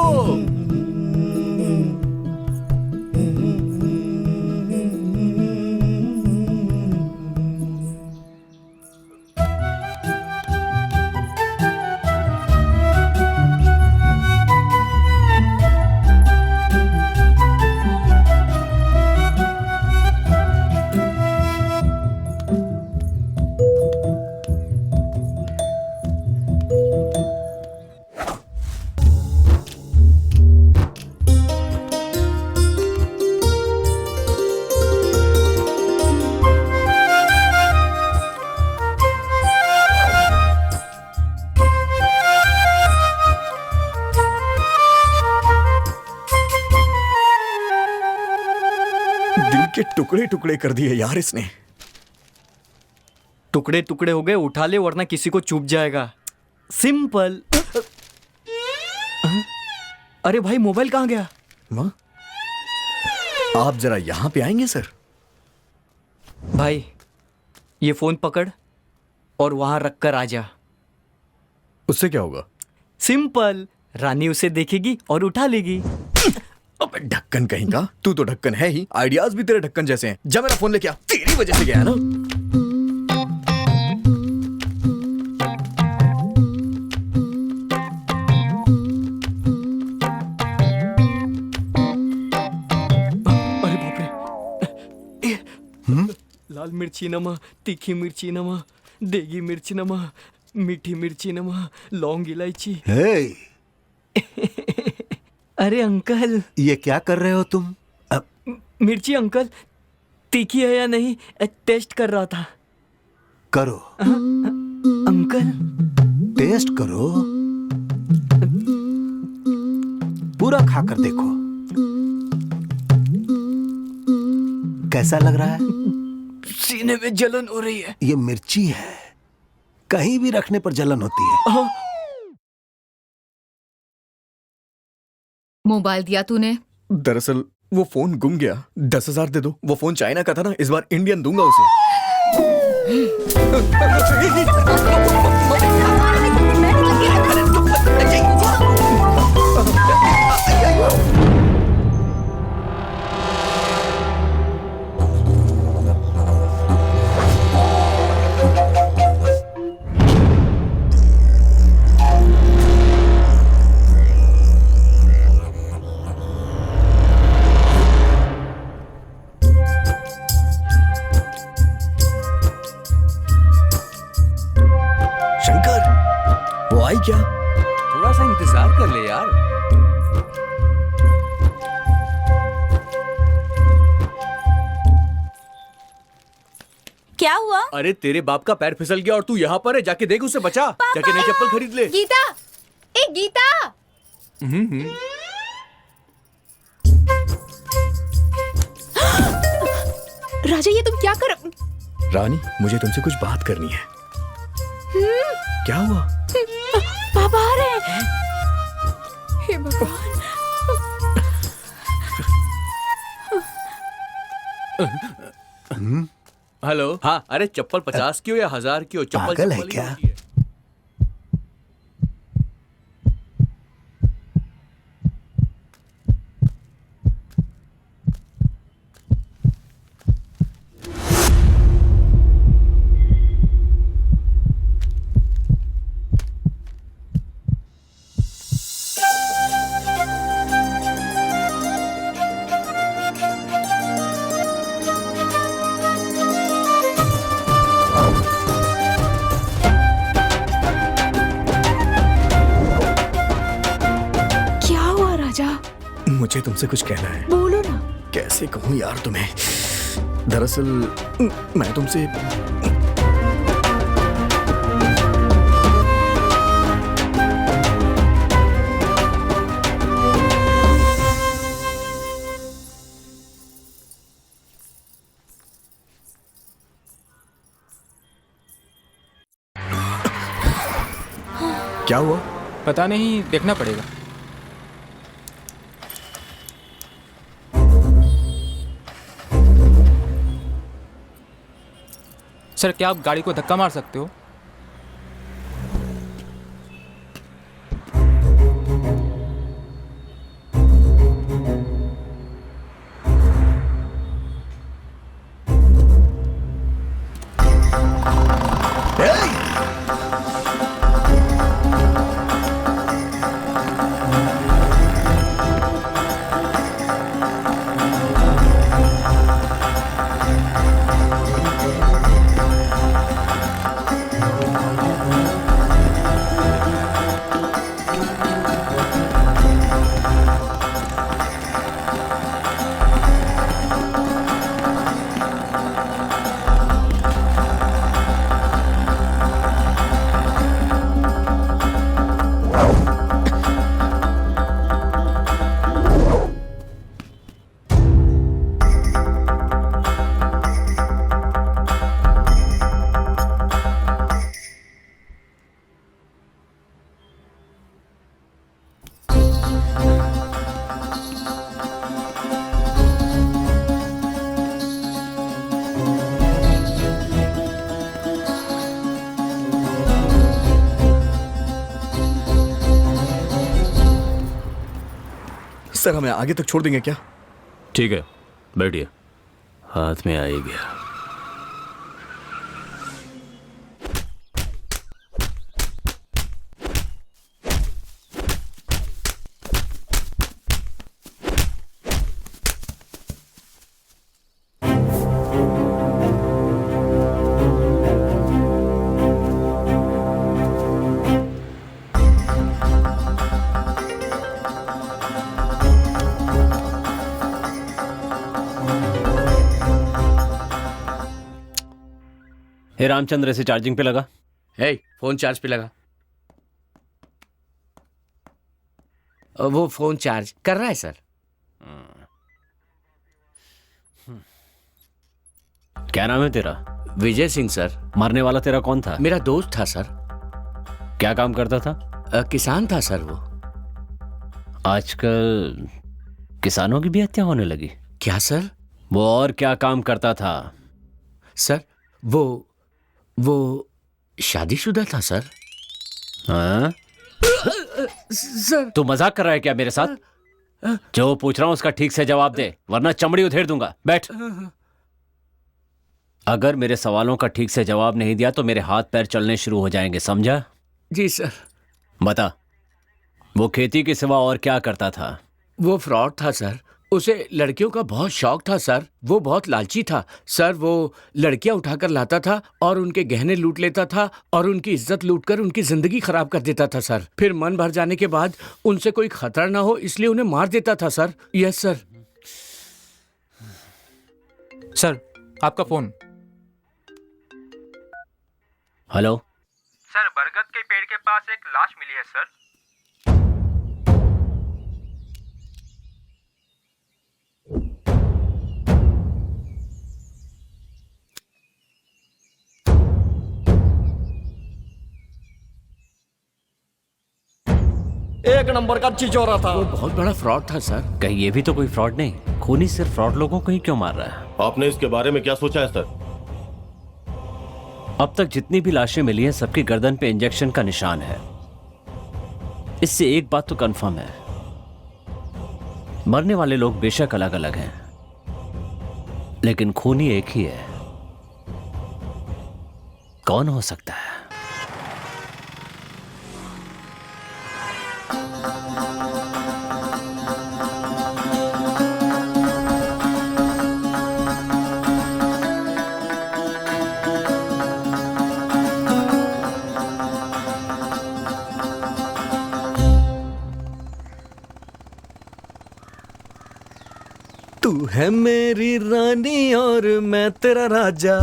टुकड़े टुकड़े कर दिए यार इसने। टुकड़े टुकड़े हो गए, उठा ले वरना किसी को चुभ जाएगा। सिंपल। अरे भाई मोबाइल कहाँ गया? माँ, आप जरा यहां पे आएंगे सर? भाई ये फोन पकड़ और वहां रख कर आ जा। उससे क्या होगा? सिंपल, रानी उसे देखेगी और उठा लेगी। अबे ढक्कन कहीं का, तू तो ढक्कन है ही, आइडियाज भी तेरे ढक्कन जैसे हैं। जा मेरा फोन लेके आ, तेरी वजह से गया है ना। अरे बाप रे। लाल मिर्ची नमा, तीखी मिर्ची नमा, देगी मिर्ची नमा, मीठी मिर्ची नमा, लौंग इलायची। हे, अरे अंकल, ये क्या कर रहे हो तुम? मिर्ची अंकल तीखी है या नहीं टेस्ट कर रहा था। करो अंकल, टेस्ट करो, पूरा खाकर देखो कैसा लग रहा है। सीने में जलन हो रही है। ये मिर्ची है, कहीं भी रखने पर जलन होती है। मोबाइल दिया तूने? दरअसल वो फोन गुम गया। 10,000 दे दो। वो फोन चाइना का था ना, इस बार इंडियन दूंगा उसे। आई क्या? थोड़ा सा इंतजार कर ले यार। क्या हुआ? अरे तेरे बाप का पैर फिसल गया और तू यहाँ पर है, जाके देख उसे बचा। जाके नई चप्पल खरीद ले। गीता, ए गीता। राजा ये तुम क्या कर? रानी मुझे तुमसे कुछ बात करनी है। क्या हुआ? पापा आ रहे हैं। हे भगवान। हेलो। हाँ, अरे चप्पल 50 की हो या 1000 की हो, चप्पल पागल है चप्पल ही क्या? होती है। मुझे तुमसे कुछ कहना है। बोलो ना। कैसे कहूँ यार तुम्हें? दरअसल मैं तुमसे क्या हुआ? पता नहीं, देखना पड़ेगा। सर क्या आप गाड़ी को धक्का मार सकते हो? सर हमें आगे तक छोड़ देंगे क्या? ठीक है, बैठिए। हाथ में आ ही गया। हे रामचंद्र, इसे चार्जिंग पे लगा। हे, फोन चार्ज पे लगा। वो फोन चार्ज कर रहा है सर। क्या नाम है तेरा? विजय सिंह सर। मारने वाला तेरा कौन था? मेरा दोस्त था सर। क्या काम करता था? किसान था सर वो। आजकल किसानों की भी हत्या होने लगी। क्या सर? वो और क्या काम करता था? सर वो शादीशुदा था सर। हाँ? सर तू मजाक कर रहा है क्या मेरे साथ? जो पूछ रहा हूं उसका ठीक से जवाब दे, वरना चमड़ी उधेड़ दूंगा। बैठ। अगर मेरे सवालों का ठीक से जवाब नहीं दिया तो मेरे हाथ पैर चलने शुरू हो जाएंगे, समझा? जी सर। बता, वो खेती के सिवा और क्या करता था? वो फ्रॉड था सर। उसे लड़कियों का बहुत शौक था सर। वो बहुत लालची था सर। वो लड़कियां उठाकर लाता था और उनके गहने लूट लेता था और उनकी इज्जत लूटकर उनकी जिंदगी खराब कर देता था सर। फिर मन भर जाने के बाद उनसे कोई खतरा ना हो इसलिए उन्हें मार देता था सर। Yes sir. सर आपका फोन। हेलो सर, बरगद के पेड़ के पास एक लाश मिली है सर। एक नंबर का चिचोरा था। वो बहुत बड़ा फ्रॉड था सर। कहीं ये भी तो कोई फ्रॉड नहीं? खूनी सिर्फ फ्रॉड लोगों को ही क्यों मार रहा है? आपने इसके बारे में क्या सोचा है सर? अब तक जितनी भी लाशें मिली हैं सबकी गर्दन पे इंजेक्शन का निशान है। इससे एक बात तो कंफर्म है, मरने वाले लोग बेशक अलग अलग हैं, लेकिन खूनी एक ही है। कौन हो सकता है? तू है मेरी रानी और मैं तेरा राजा।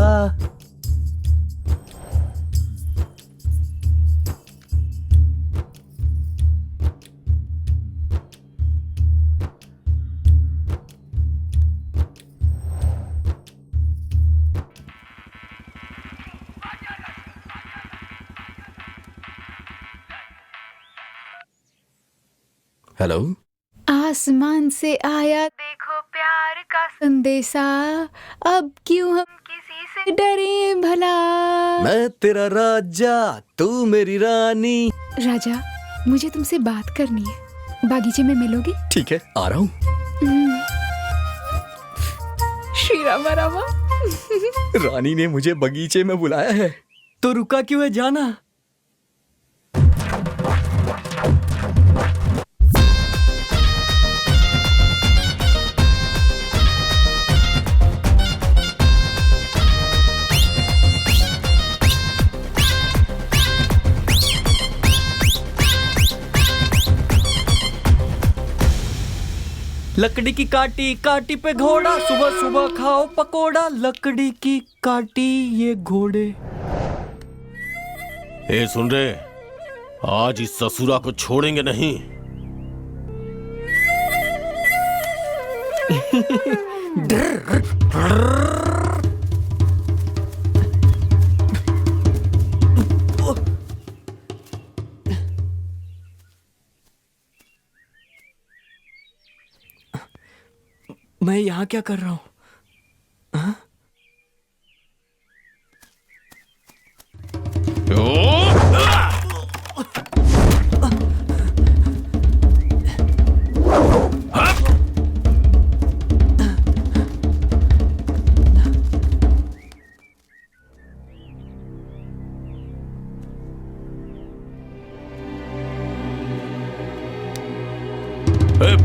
हेलो। आसमान से आया देखो प्यार का संदेशा, अब क्यों हम किसी से डरे भला। मैं तेरा राजा, तू मेरी रानी। राजा, मुझे तुमसे बात करनी है। बागीचे में मिलोगे? ठीक है, आ रहा हूँ। श्री रामा रामा। रानी ने मुझे बगीचे में बुलाया है, तो रुका क्यों है? जाना। लकड़ी की काटी काटी पे घोड़ा, सुबह सुबह खाओ पकोड़ा। लकड़ी की काटी ये घोड़े। ए सुन रहे, आज इस ससुरा को छोड़ेंगे नहीं। मैं यहाँ क्या कर रहा हूँ?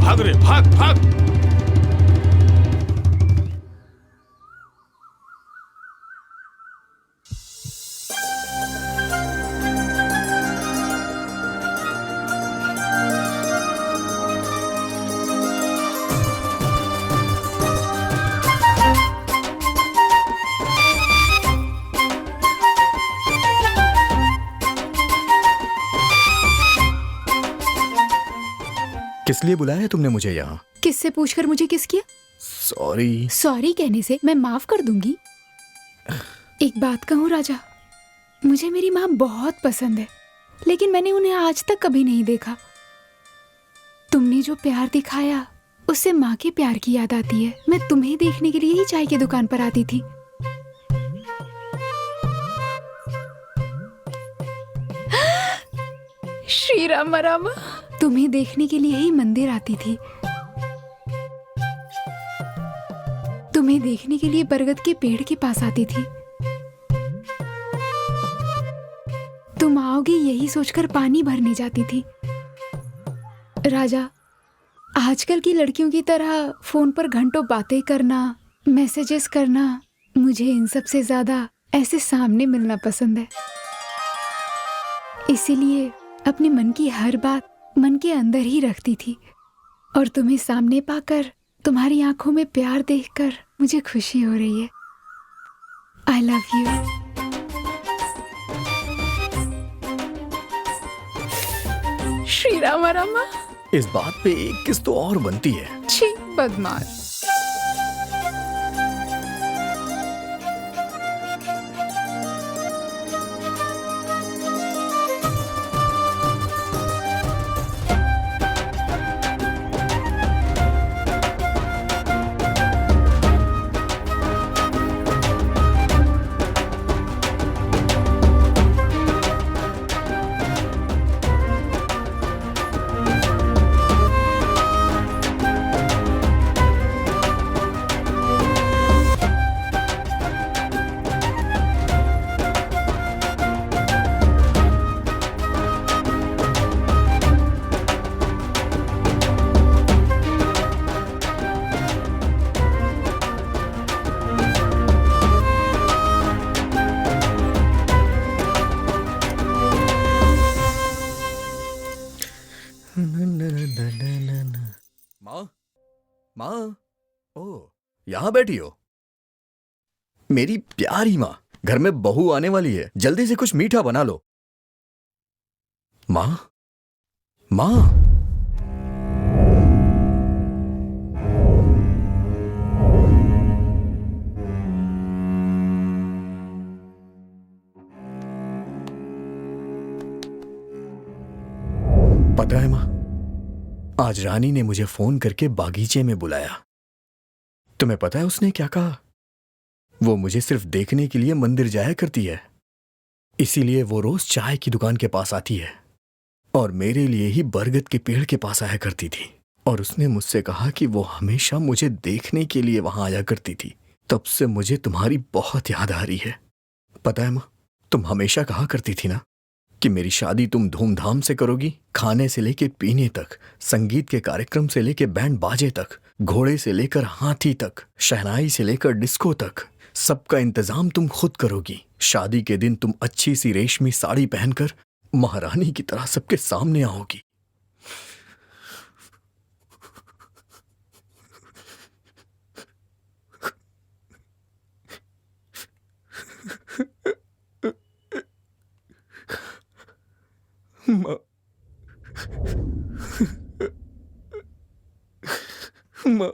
भाग रे, भाग भाग। किस लिए बुलाया है तुमने मुझे यहाँ? किससे पूछकर मुझे किस किया? सॉरी। सॉरी कहने से मैं माफ कर दूंगी? एक बात कहूँ राजा, मुझे मेरी माँ बहुत पसंद है, लेकिन मैंने उन्हें आज तक कभी नहीं देखा। तुमने जो प्यार दिखाया उससे माँ के प्यार की याद आती है। मैं तुम्हें देखने के लिए ही चाय की दुकान पर आती थी। श्री राम रामा, तुम्हें देखने के लिए ही मंदिर आती थी। तुम्हें देखने के लिए बरगद के पेड़ के पास आती थी। तुम आओगे यही सोचकर पानी भरने जाती थी। राजा, आजकल की लड़कियों की तरह फोन पर घंटों बातें करना, मैसेजेस करना, मुझे इन सब से ज्यादा ऐसे सामने मिलना पसंद है। इसीलिए अपने मन की हर बात मन के अंदर ही रखती थी, और तुम्हें सामने पाकर, तुम्हारी आंखों में प्यार देखकर मुझे खुशी हो रही है। आई लव यू। श्री रामा रामा। इस बात पे एक किस तो और बनती है। छी, बदमाश। माँ, ओ, यहाँ बैठी हो? मेरी प्यारी माँ, घर में बहू आने वाली है, जल्दी से कुछ मीठा बना लो। माँ, माँ। पता है माँ, आज रानी ने मुझे फोन करके बागीचे में बुलाया। तुम्हें पता है उसने क्या कहा? वो मुझे सिर्फ देखने के लिए मंदिर जाया करती है, इसीलिए वो रोज चाय की दुकान के पास आती है, और मेरे लिए ही बरगद के पेड़ के पास आया करती थी। और उसने मुझसे कहा कि वो हमेशा मुझे देखने के लिए वहां आया करती थी। तब से मुझे तुम्हारी बहुत याद आ रही है। पता है माँ, तुम हमेशा कहा करती थी ना कि मेरी शादी तुम धूमधाम से करोगी, खाने से लेके पीने तक, संगीत के कार्यक्रम से लेके बैंड बाजे तक, घोड़े से लेकर हाथी तक, शहनाई से लेकर डिस्को तक, सबका इंतजाम तुम खुद करोगी। शादी के दिन तुम अच्छी सी रेशमी साड़ी पहनकर महारानी की तरह सबके सामने आओगी। माँ, माँ,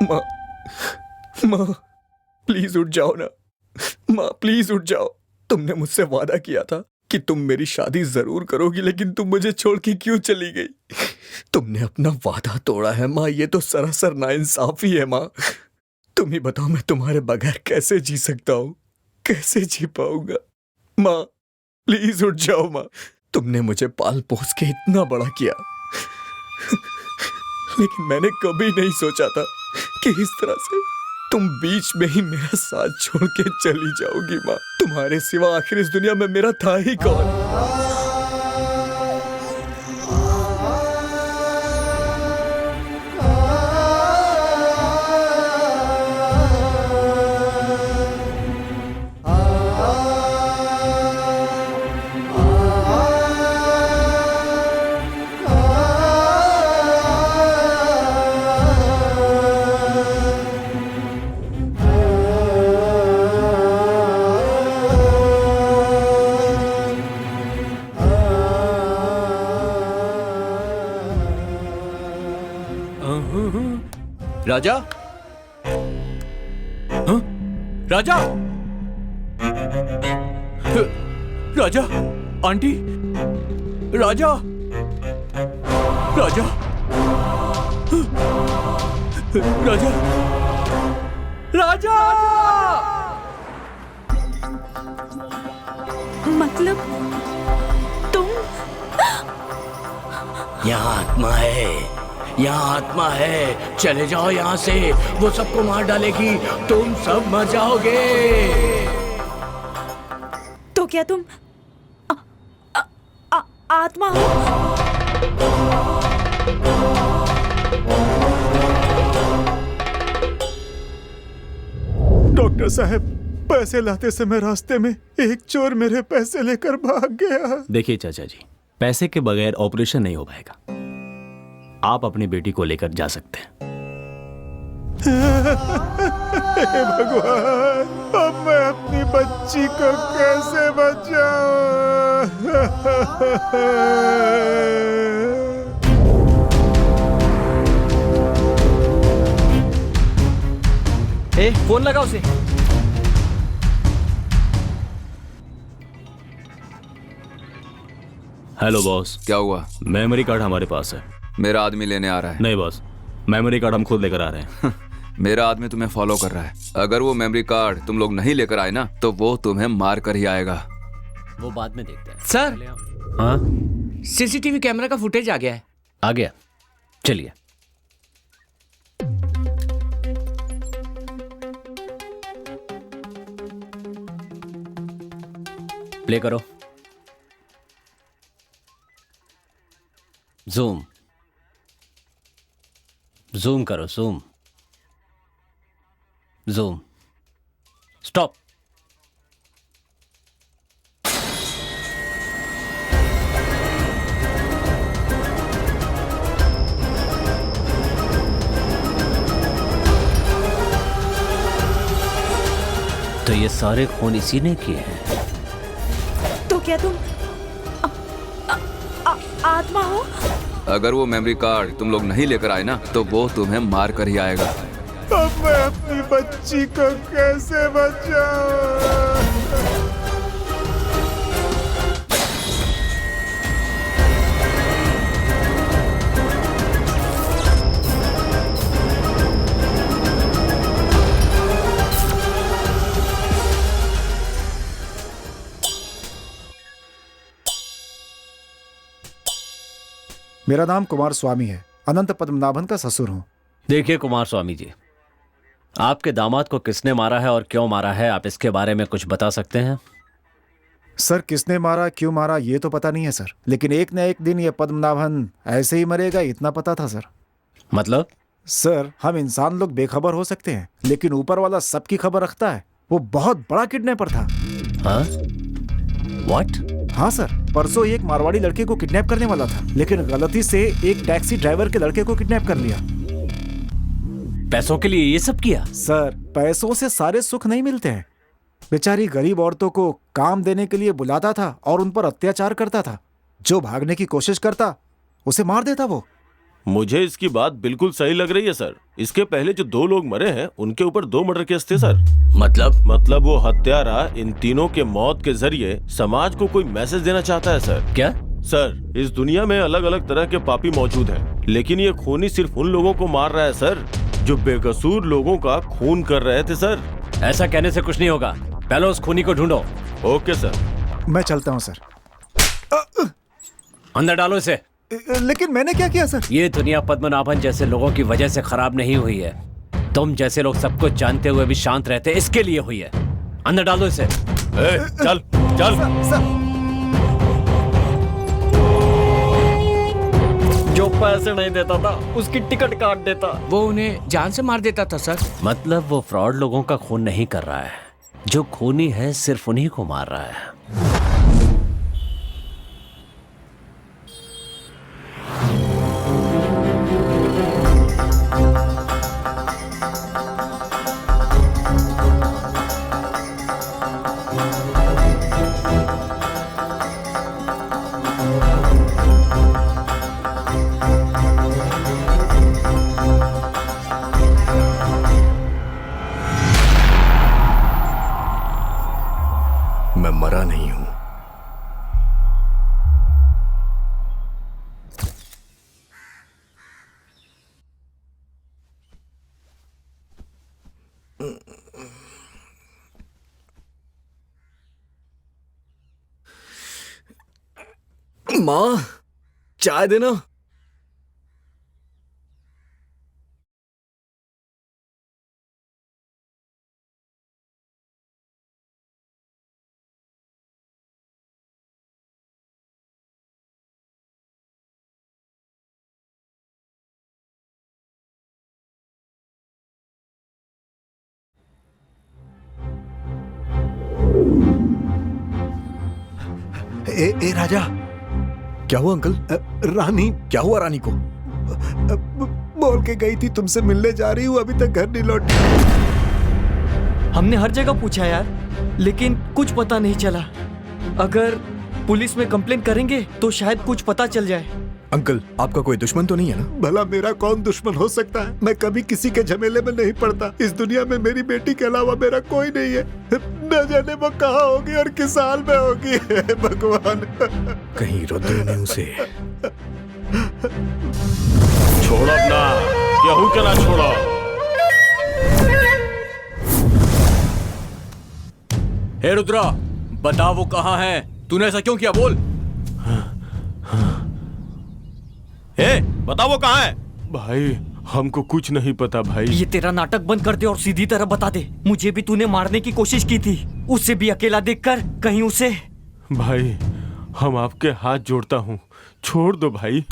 माँ, माँ, प्लीज उठ जाओ ना। माँ, प्लीज उठ जाओ। तुमने मुझसे वादा किया था कि तुम मेरी शादी जरूर करोगी, लेकिन तुम मुझे छोड़ के क्यों चली गई? तुमने अपना वादा तोड़ा है माँ, ये तो सरासर नाइंसाफी है माँ। तुम ही बताओ, मैं तुम्हारे बगैर कैसे जी सकता हूँ, कैसे जी पाऊंगा? माँ, प्लीज उठ जाओ माँ। तुमने मुझे पाल पोस के इतना बड़ा किया, लेकिन मैंने कभी नहीं सोचा था कि इस तरह से तुम बीच में ही मेरा साथ छोड़ के चली जाओगी माँ। तुम्हारे सिवा आखिर इस दुनिया में मेरा था ही कौन। राजा, हाँ? राजा, राजा, आंटी, राजा, राजा, राजा, राजा। मतलब तुम? यहाँ आत्मा है, यहाँ आत्मा है। चले जाओ यहाँ से, वो सबको मार डालेगी, तुम सब मर जाओगे। तो क्या तुम आत्मा हो? डॉक्टर साहब, पैसे लाते समय रास्ते में एक चोर मेरे पैसे लेकर भाग गया। देखिए चाचा जी, पैसे के बगैर ऑपरेशन नहीं हो पाएगा। आप अपनी बेटी को लेकर जा सकते हैं। हे भगवान, अब मैं अपनी बच्ची को कैसे बचाऊं? फोन लगाओ उसे। Hello boss. क्या हुआ? मेमोरी कार्ड हमारे पास है। मेरा आदमी लेने आ रहा है। नहीं बॉस, मेमोरी कार्ड हम खुद लेकर आ रहे हैं। मेरा आदमी तुम्हें फॉलो कर रहा है। अगर वो मेमोरी कार्ड तुम लोग नहीं लेकर आए ना, तो वो तुम्हें मार कर ही आएगा। वो बाद में देखते हैं। सर, हाँ, सीसीटीवी कैमरा का फुटेज आ गया है। आ गया, चलिए। प्ले करो। जूम जूम करो, जूम जूम। स्टॉप। तो ये सारे खून इसी ने किए हैं। तो क्या तुम आत्मा हो? अगर वो मेमोरी कार्ड तुम लोग नहीं लेकर आए ना, तो वो तुम्हें मार कर ही आएगा। अब मैं अपनी बच्ची को कैसे बचाऊं? मेरा नाम कुमार स्वामी है, अनंत पद्मनाभन का ससुर हूँ। देखिए कुमार स्वामी जी, आपके दामाद को किसने मारा है और क्यों मारा है, आप इसके बारे में कुछ बता सकते हैं? सर, किसने मारा, क्यों मारा, ये तो पता नहीं है सर, लेकिन एक न एक दिन ये पद्मनाभन ऐसे ही मरेगा, इतना पता था सर। मतलब? सर, हम इंसान लोग बेखबर हो सकते हैं, लेकिन ऊपर वाला सबकी खबर रखता है। वो बहुत बड़ा किडनैपर था। हाँ? What? हाँ सर, परसों एक मारवाड़ी लड़के को किडनैप करने वाला था, लेकिन गलती से एक टैक्सी ड्राइवर के लड़के को किडनैप कर लिया। पैसों के लिए ये सब किया? सर, पैसों से सारे सुख नहीं मिलते हैं। बेचारी गरीब औरतों को काम देने के लिए बुलाता था और उन पर अत्याचार करता था। जो भागने की कोशिश करता उसे मार देता वो। मुझे इसकी बात बिल्कुल सही लग रही है सर। इसके पहले जो 2 लोग मरे हैं उनके ऊपर 2 मर्डर केस थे सर। मतलब वो हत्यारा इन तीनों के मौत के जरिए समाज को कोई मैसेज देना चाहता है सर। क्या? सर, इस दुनिया में अलग अलग तरह के पापी मौजूद हैं, लेकिन ये खूनी सिर्फ उन लोगों को मार रहा है सर जो बेकसूर लोगों का खून कर रहे थे सर। ऐसा कहने से कुछ नहीं होगा, पहले उस खूनी को ढूंढो। Okay sir. मैं चलता हूँ सर। अंदर डालो इसे। लेकिन मैंने क्या किया सर? ये दुनिया पद्मनाभन जैसे लोगों की वजह से खराब नहीं हुई है। तुम जैसे लोग सब कुछ जानते हुए भी शांत रहते इसके लिए हुई है। अंदर डालो इसे। चल चल। जो पैसे नहीं देता था उसकी टिकट काट देता। वो उन्हें जान से मार देता था सर। मतलब वो फ्रॉड लोगों का खून नहीं कर रहा है, जो खूनी है सिर्फ उन्हीं को मार रहा है। मैं मरा नहीं हूं। मां, चाय देना। ए राजा, क्या हुआ अंकल? रानी। क्या हुआ रानी को? बोल के गई थी तुमसे मिलने जा रही हूँ, अभी तक घर नहीं लौटी। हमने हर जगह पूछा यार, लेकिन कुछ पता नहीं चला। अगर पुलिस में कंप्लेन करेंगे तो शायद कुछ पता चल जाए। अंकल, आपका कोई दुश्मन तो नहीं है ना? भला मेरा कौन दुश्मन हो सकता है? मैं कभी किसी के झमेले में नहीं पड़ता। इस दुनिया में मेरी बेटी के अलावा मेरा कोई नहीं है। न जाने वो कहाँ होगी और किस हाल में होगी। भगवान, कहीं रुद्र ने उसे छोड़ो अपना, यहू के ना छोड़ो। हे रुद्रा, बता वो कहाँ है? तूने ऐसा क्यों किया? बोल। बता वो कहाँ है? भाई हमको कुछ नहीं पता भाई। ये तेरा नाटक बंद कर दे और सीधी तरह बता दे। मुझे भी तूने मारने की कोशिश की थी, उससे भी अकेला देखकर कहीं उसे। भाई हम आपके हाथ जोड़ता हूँ, छोड़ दो भाई।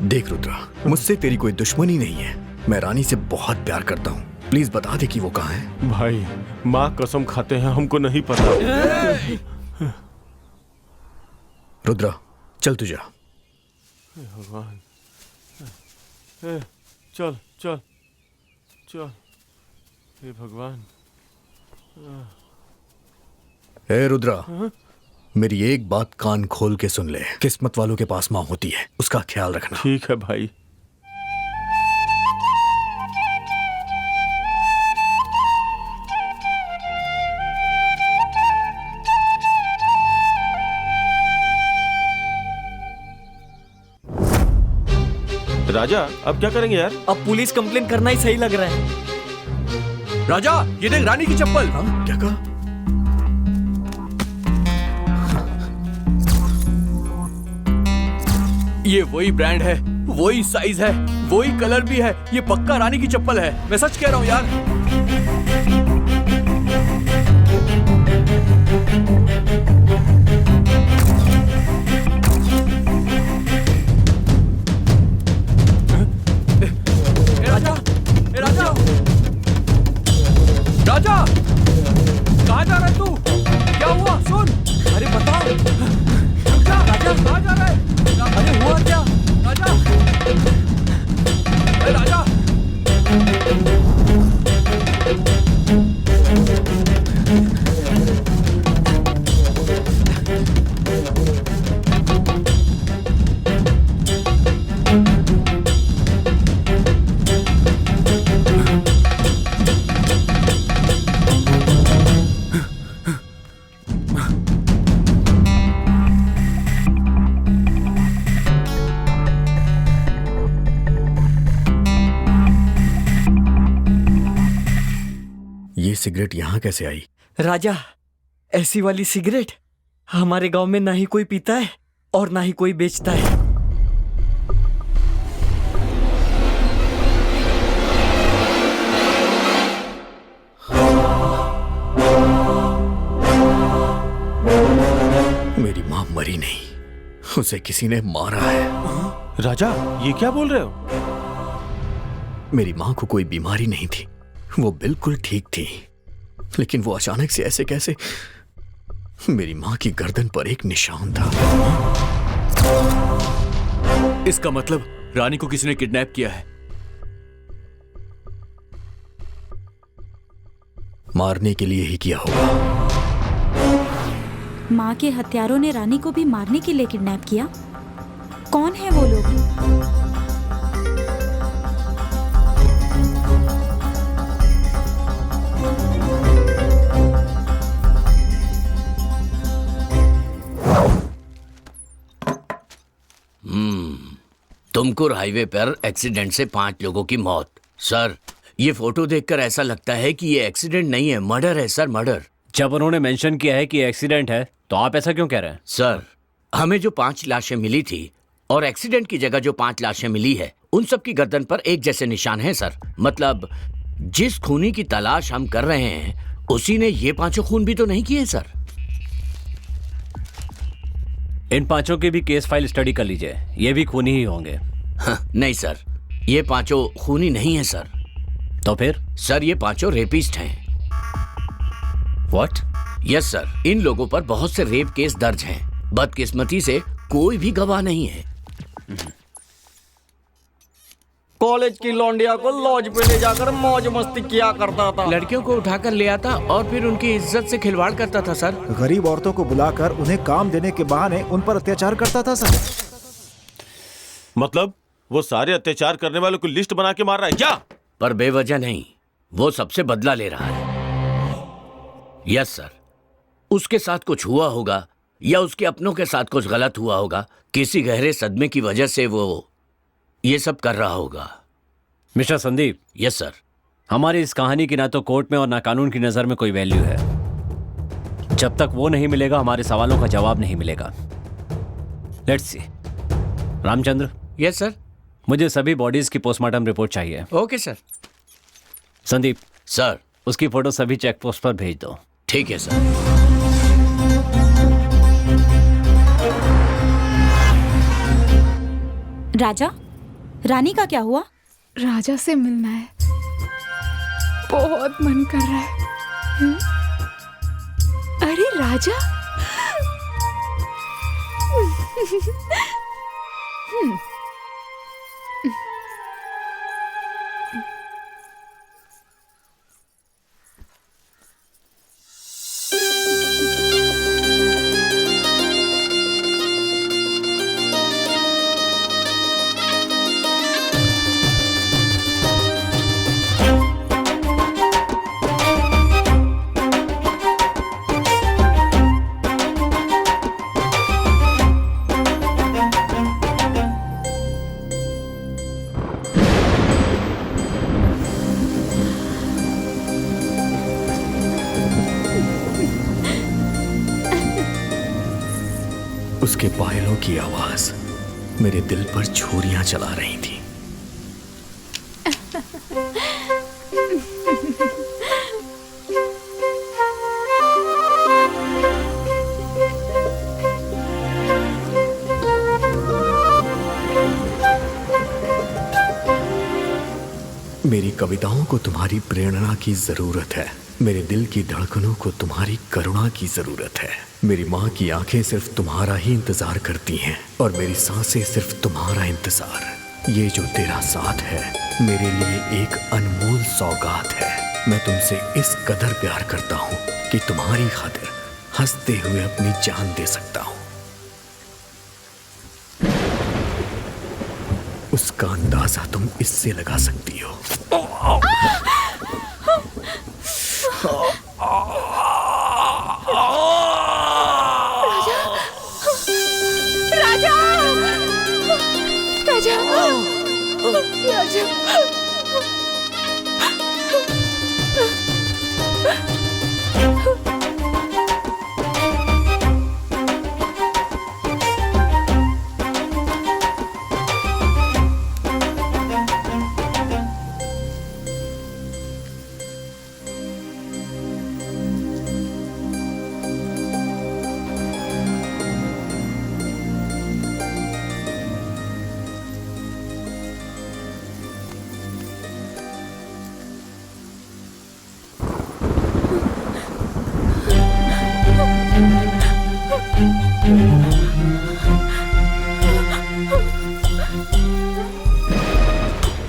देख रुद्रा, मुझसे तेरी कोई दुश्मनी नहीं है। मैं रानी से बहुत प्यार करता हूँ। प्लीज बता दे कि वो कहाँ है। भाई माँ कसम खाते हैं, हमको नहीं पता। रुद्रा चल तू जा। भगवान, चल चल चल। हे भगवान। हे रुद्रा, मेरी एक बात कान खोल के सुन ले। किस्मत वालों के पास माँ होती है, उसका ख्याल रखना। ठीक है भाई। राजा अब क्या करेंगे यार? अब पुलिस कंप्लेन करना ही सही लग रहा है। राजा, ये देख रानी की चप्पल। क्या कहा? ये वही ब्रांड है, वही साइज है, वही कलर भी है। ये पक्का रानी की चप्पल है, मैं सच कह रहा हूँ यार। राजा, कहाँ जा रहा है तू? क्या हुआ? सुन। अरे बता। रुक जा। राजा कहाँ जा रहा है? अरे हुआ क्या? राजा, अरे राजा। ये सिगरेट यहाँ कैसे आई? राजा, ऐसी वाली सिगरेट हमारे गांव में ना ही कोई पीता है और ना ही कोई बेचता है। मरी नहीं, उसे किसी ने मारा है। राजा, ये क्या बोल रहे हो? मेरी माँ को कोई बीमारी नहीं थी, वो बिल्कुल ठीक थी, लेकिन वो अचानक से ऐसे कैसे? मेरी माँ की गर्दन पर एक निशान था। इसका मतलब रानी को किसी ने किडनैप किया है। मारने के लिए ही किया होगा। माँ के हत्यारों ने रानी को भी मारने के लिए किडनैप किया। कौन है वो लोग? तुमकुर हाईवे पर एक्सीडेंट से 5 लोगों की मौत। सर, ये फोटो देखकर ऐसा लगता है कि ये एक्सीडेंट नहीं है, मर्डर है सर, मर्डर। जब उन्होंने मेंशन किया है कि एक्सीडेंट है, तो आप ऐसा क्यों कह रहे हैं? सर, हमें जो 5 लाशें मिली थी और एक्सीडेंट की जगह जो 5 लाशें मिली है, उन सब की गर्दन पर एक जैसे निशान हैं सर। मतलब जिस खूनी की तलाश हम कर रहे हैं, उसी ने ये 5 खून भी तो नहीं किए सर। इन 5 की भी केस फाइल स्टडी कर लीजिए, ये भी खूनी ही होंगे। नहीं सर, ये 5 खूनी नहीं है सर। तो फिर? सर, ये 5 रेपिस्ट हैं। व्हाट? यस सर, इन लोगों पर बहुत से रेप केस दर्ज हैं। बदकिस्मती से कोई भी गवाह नहीं है। कॉलेज की लौंडिया को लॉज पे ले जाकर मौज मस्ती किया करता था। लड़कियों को उठाकर ले आता और फिर उनकी इज्जत से खिलवाड़ करता था सर। गरीब औरतों को बुलाकर उन्हें काम देने के बहाने उन पर अत्याचार करता था सर। मतलब वो सारे अत्याचार करने वालों की लिस्ट बना के मार रहा है क्या? पर बेवजह नहीं, वो सबसे बदला ले रहा है। यस सर, उसके साथ कुछ हुआ होगा या उसके अपनों के साथ कुछ गलत हुआ होगा। किसी गहरे सदमे की वजह से वो ये सब कर रहा होगा। मिस्टर संदीप। Yes sir. हमारी इस कहानी की ना तो कोर्ट में और ना कानून की नजर में कोई वैल्यू है। जब तक वो नहीं मिलेगा, हमारे सवालों का जवाब नहीं मिलेगा। Let's see. Ramchandra. Yes sir. मुझे सभी बॉडीज की पोस्टमार्टम रिपोर्ट चाहिए। Okay sir. संदीप। सर। उसकी फोटो सभी चेक पोस्ट पर भेज दो। ठीक है सर। राजा, रानी का क्या हुआ? राजा से मिलना है, बहुत मन कर रहा है। अरे राजा। उसके पायलों की आवाज मेरे दिल पर छुरियां चला रही थी। मेरी कविताओं को तुम्हारी प्रेरणा की जरूरत है। मेरे दिल की धड़कनों को तुम्हारी करुणा की जरूरत है। मेरी माँ की आंखें सिर्फ तुम्हारा ही इंतजार करती हैं और मेरी सांसें सिर्फ तुम्हारा इंतजार। ये जो तेरा साथ है मेरे लिए एक अनमोल सौगात है। मैं तुमसे इस कदर प्यार करता हूँ कि तुम्हारी खातिर हंसते हुए अपनी जान दे सकता हूँ। उसका अंदाजा तुम इससे लगा सकती हो। राजा, राजा, राजा,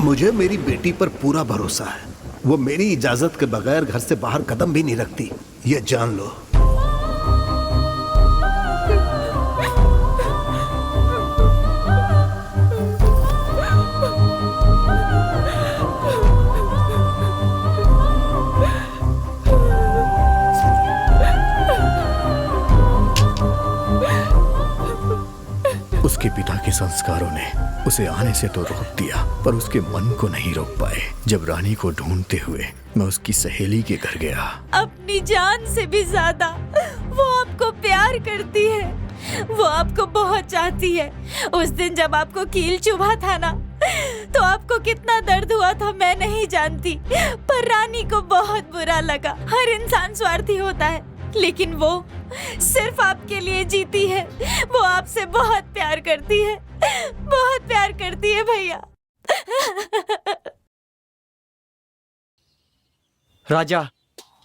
मुझे मेरी बेटी पर पूरा भरोसा है। वो मेरी इजाजत के बगैर घर से बाहर कदम भी नहीं रखती, ये जान लो। उसके पिता के संस्कारों ने उसे आने से तो रोक दिया, पर उसके मन को नहीं रोक पाए। जब रानी को ढूंढते हुए मैं उसकी सहेली के घर गया। अपनी जान से भी ज्यादा वो आपको प्यार करती है, वो आपको बहुत चाहती है। उस दिन जब आपको कील चुभा था ना, तो आपको कितना दर्द हुआ था मैं नहीं जानती, पर रानी को बहुत बुरा लगा। हर इंसान स्वार्थी होता है, लेकिन वो सिर्फ आपके लिए जीती है। वो आपसे बहुत प्यार करती है, बहुत प्यार करती है भैया। राजा,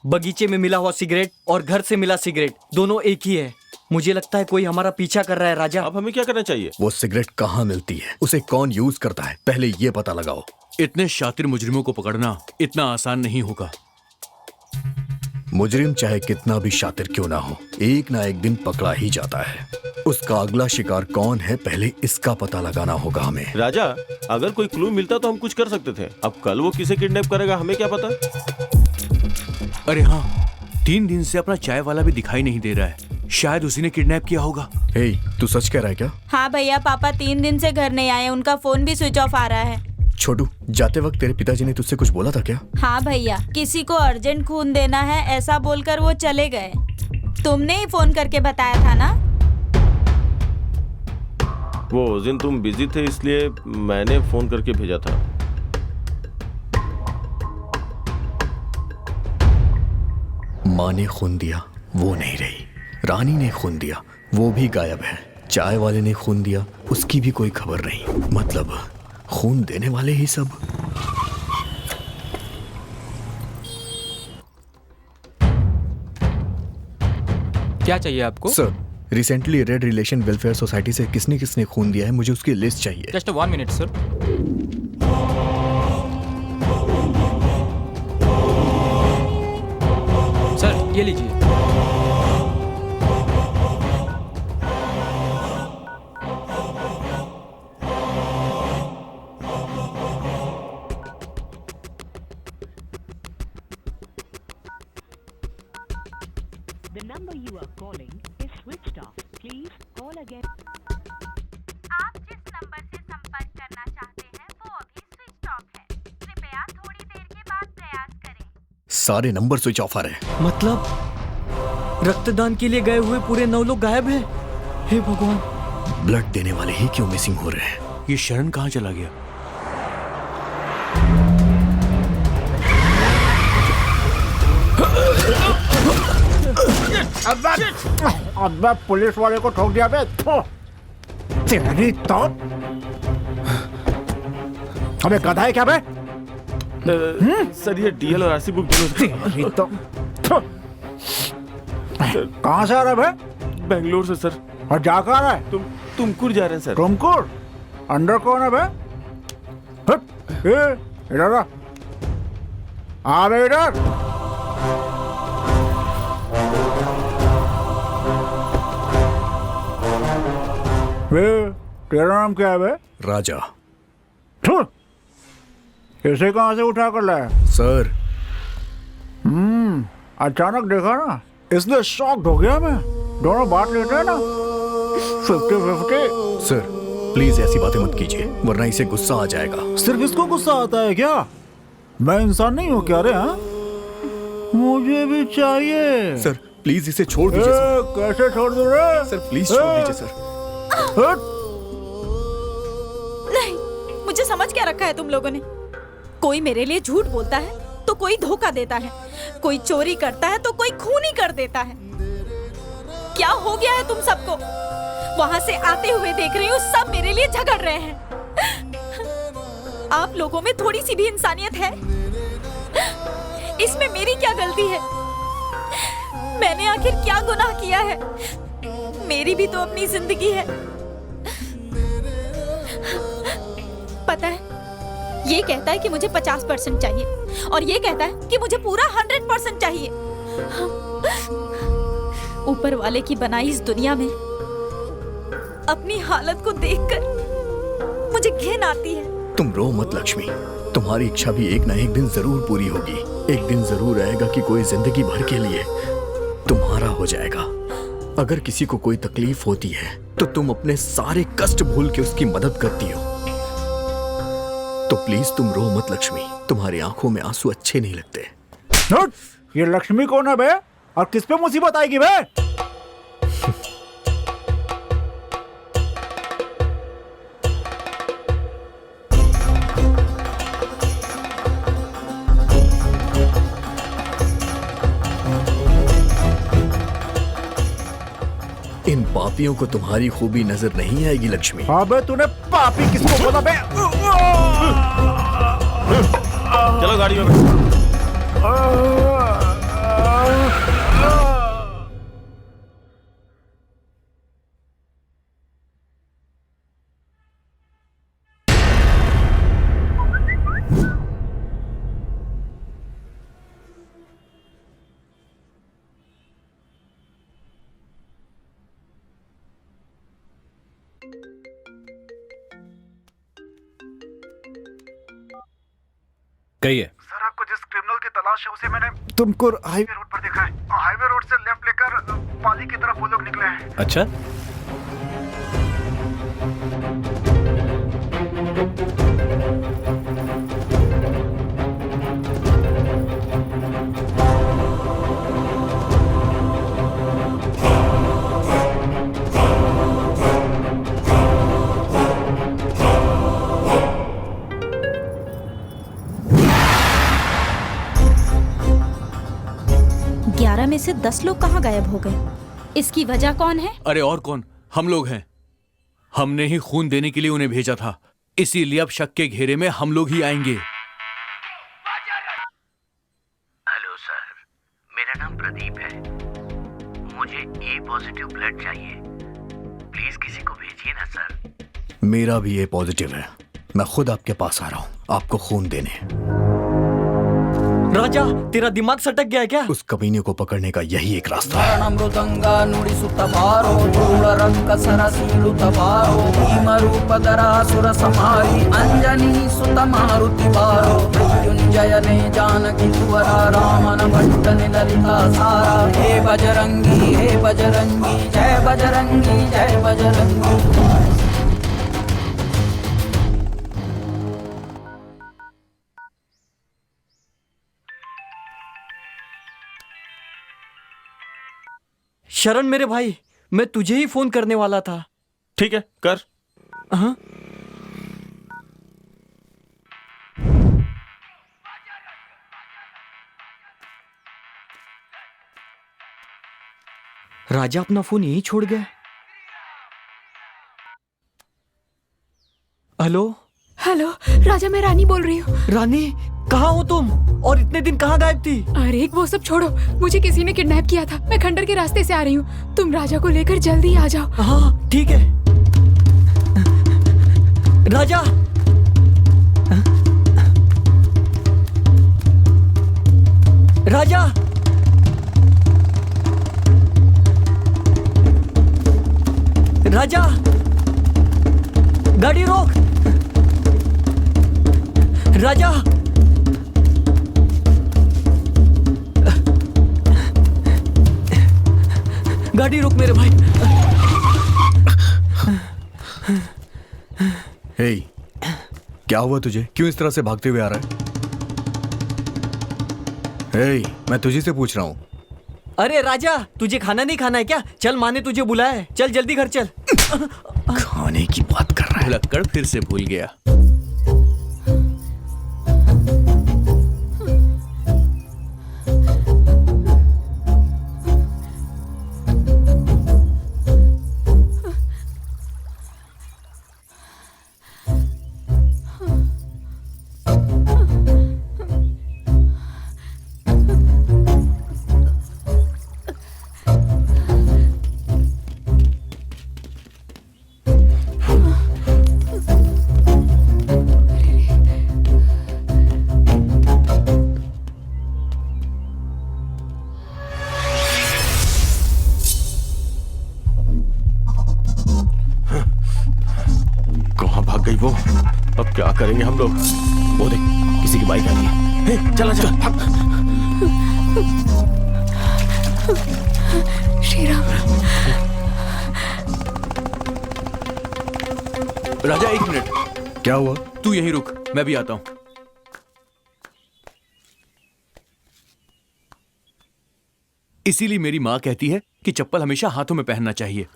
बगीचे में मिला हुआ सिगरेट और घर से मिला सिगरेट दोनों एक ही है। मुझे लगता है कोई हमारा पीछा कर रहा है। राजा, अब हमें क्या करना चाहिए? वो सिगरेट कहाँ मिलती है, उसे कौन यूज करता है, पहले ये पता लगाओ। इतने शातिर मुजरिमों को पकड़ना इतना आसान नहीं होगा। मुजरिम चाहे कितना भी शातिर क्यों ना हो, एक ना एक दिन पकड़ा ही जाता है। उसका अगला शिकार कौन है, पहले इसका पता लगाना होगा हमें। राजा, अगर कोई क्लू मिलता तो हम कुछ कर सकते थे। अब कल वो किसे किडनैप करेगा हमें क्या पता। अरे हाँ, 3 दिन से अपना चाय वाला भी दिखाई नहीं दे रहा है। शायद उसी ने किडनैप किया होगा। हे, तू सच कह रहा है क्या? हाँ भैया, पापा 3 दिन से घर नहीं आए, उनका फोन भी स्विच ऑफ आ रहा है। छोटू, जाते वक्त तेरे पिताजी ने तुझसे कुछ बोला था क्या? हाँ भैया, किसी को अर्जेंट खून देना है ऐसा बोलकर वो चले गए। तुमने ही फोन करके बताया था ना? वो उस दिन तुम बिजी थे इसलिए मैंने फोन करके भेजा था। माँ ने खून दिया, वो नहीं रही। रानी ने खून दिया, वो भी गायब है। चाय वाले ने खून दिया, उसकी भी कोई खबर नहीं। मतलब खून देने वाले ही सब। क्या चाहिए आपको? Sir, recently red relation welfare society से किसने किसने खून दिया है, मुझे उसकी लिस्ट चाहिए। Just 1 minute sir. सर ये लीजिए। The number you are calling is switched off. Please call again. आप जिस नंबर से संपर्क करना चाहते हैं वो अभी स्विच ऑफ है। कृपया थोड़ी देर के बाद प्रयास करें। सारे नंबर स्विच ऑफ आ रहे हैं। मतलब रक्तदान के लिए गए हुए पूरे 9 लोग गायब हैं। हे भगवान, ब्लड देने वाले ही क्यों मिसिंग हो रहे हैं? ये शरण कहाँ चला गया? अब्बा पुलिस वाले को ठोक दिया बे। तेरी तो अबे गधा है क्या बे? सर ये डीएल और आरसी बुक तेरी तो कहाँ से आ रहा है बे? बेंगलोर से सर। और जा कहाँ रहा है? तुमकुर जा रहे हैं सर। तुमकुर? अंदर कौन है बे? इधर आ बे, इधर। तेरा नाम क्या है बे? राजा। इसे कहाँ से उठा कर लाया? सर, अचानक देखा ना, इसलिए शॉक्ड हो गया मैं। दोनों बात लेते हैं ना 50-50। सर प्लीज ऐसी बातें मत कीजिए, वरना इसे गुस्सा आ जाएगा। सिर्फ इसको गुस्सा आता है क्या? मैं इंसान नहीं हूँ क्या रे? हाँ, मुझे भी चाहिए। सर प्लीज इसे छोड़ दीजिए। कैसे छोड़ दूँ रे? सर प्लीज छोड़ दीजिए सर। नहीं, मुझे समझ क्या रखा है तुम लोगों ने? कोई मेरे लिए झूठ बोलता है तो कोई धोखा देता है, कोई चोरी करता है तो कोई खून ही कर देता है। क्या हो गया है तुम सबको? वहां से आते हुए देख रही हूँ सब मेरे लिए झगड़ रहे हैं। आप लोगों में थोड़ी सी भी इंसानियत है? इसमें मेरी क्या गलती है? मैंने आखिर क्या गुनाह किया है? मेरी भी तो अपनी जिंदगी है। पता है, ये कहता है कि मुझे 50% चाहिए और ये कहता है कि मुझे पूरा 100% चाहिए। ऊपर वाले की बनाई इस दुनिया में अपनी हालत को देखकर मुझे घिन आती है। तुम रो मत लक्ष्मी, तुम्हारी इच्छा भी एक ना एक दिन जरूर पूरी होगी। एक दिन जरूर आएगा कि कोई जिंदगी भर के लिए तुम्हारा हो जाएगा। अगर किसी को कोई तकलीफ होती है तो तुम अपने सारे कष्ट भूल के उसकी मदद करती हो। तो प्लीज तुम रो मत लक्ष्मी, तुम्हारी आंखों में आंसू अच्छे नहीं लगते। ये लक्ष्मी कौन है बे? और किस पे मुसीबत आएगी बे? इन पापियों को तुम्हारी खूबी नजर नहीं आएगी लक्ष्मी। अबे तूने पापी किसको बोला बे? चलो गाड़ी में। कहिए। सर, आपको जिस क्रिमिनल की तलाश है उसे मैंने तुमको हाईवे रोड पर देखा है। हाईवे रोड से लेफ्ट लेकर पाली की तरफ वो लोग निकले हैं। अच्छा, में से 10 लोग कहाँ गायब हो गए? इसकी वजह कौन है? अरे और कौन, हम लोग हैं। हमने ही खून देने के लिए उन्हें भेजा था, इसीलिए अब शक के घेरे में हम लोग ही आएंगे। हेलो सर, मेरा नाम प्रदीप है। मुझे ए पॉजिटिव ब्लड चाहिए। प्लीज किसी को भेजिए ना सर। मेरा भी ए पॉजिटिव है। मैं खुद आपके पास आ रहा हूँ आपको खून देने। राजा, तेरा दिमाग सटक गया है क्या? उस कमीने को पकड़ने का यही एक रास्ता है। मृदंगा नुड़ी सुतबारो धूल रंग सरसीलु तबारो भीम रूप दरासुर समारी अंजनी सुत मारुति बारो मृत्युंजय ने जानकी तुअरा रामन भट्ट ललिता सारा। हे बजरंगी जय बजरंगी जय बजरंगी। शरण मेरे भाई, मैं तुझे ही फोन करने वाला था। ठीक है, कर। हाँ? राजा अपना फोन यहीं छोड़ गया। हेलो हेलो, राजा मैं रानी बोल रही हूँ। रानी, कहाँ हो तुम और इतने दिन कहाँ गायब थी? अरे वो सब छोड़ो, मुझे किसी ने किडनैप किया था। मैं खंडर के रास्ते से आ रही हूँ, तुम राजा को लेकर जल्दी आ जाओ। हाँ ठीक है। राजा, राजा, राजा, गाड़ी रोक। राजा, गाड़ी रोक मेरे भाई। हे, क्या हुआ तुझे? क्यों इस तरह से भागते हुए आ रहा है? हे, मैं तुझे से पूछ रहा हूँ। अरे राजा, तुझे खाना नहीं खाना है क्या? चल, माँ ने तुझे बुलाया है, चल जल्दी घर चल। खाने की बात कर रहा है। भुलक्कड़ फिर से भूल गया। गई वो। अब क्या करेंगे हम लोग? वो देख, किसी की बाइक आ रही है। हे, चला चल भाग। श्री राम। राजा एक मिनट। क्या हुआ? तू यहीं रुक, मैं भी आता हूं। इसीलिए मेरी माँ कहती है कि चप्पल हमेशा हाथों में पहनना चाहिए।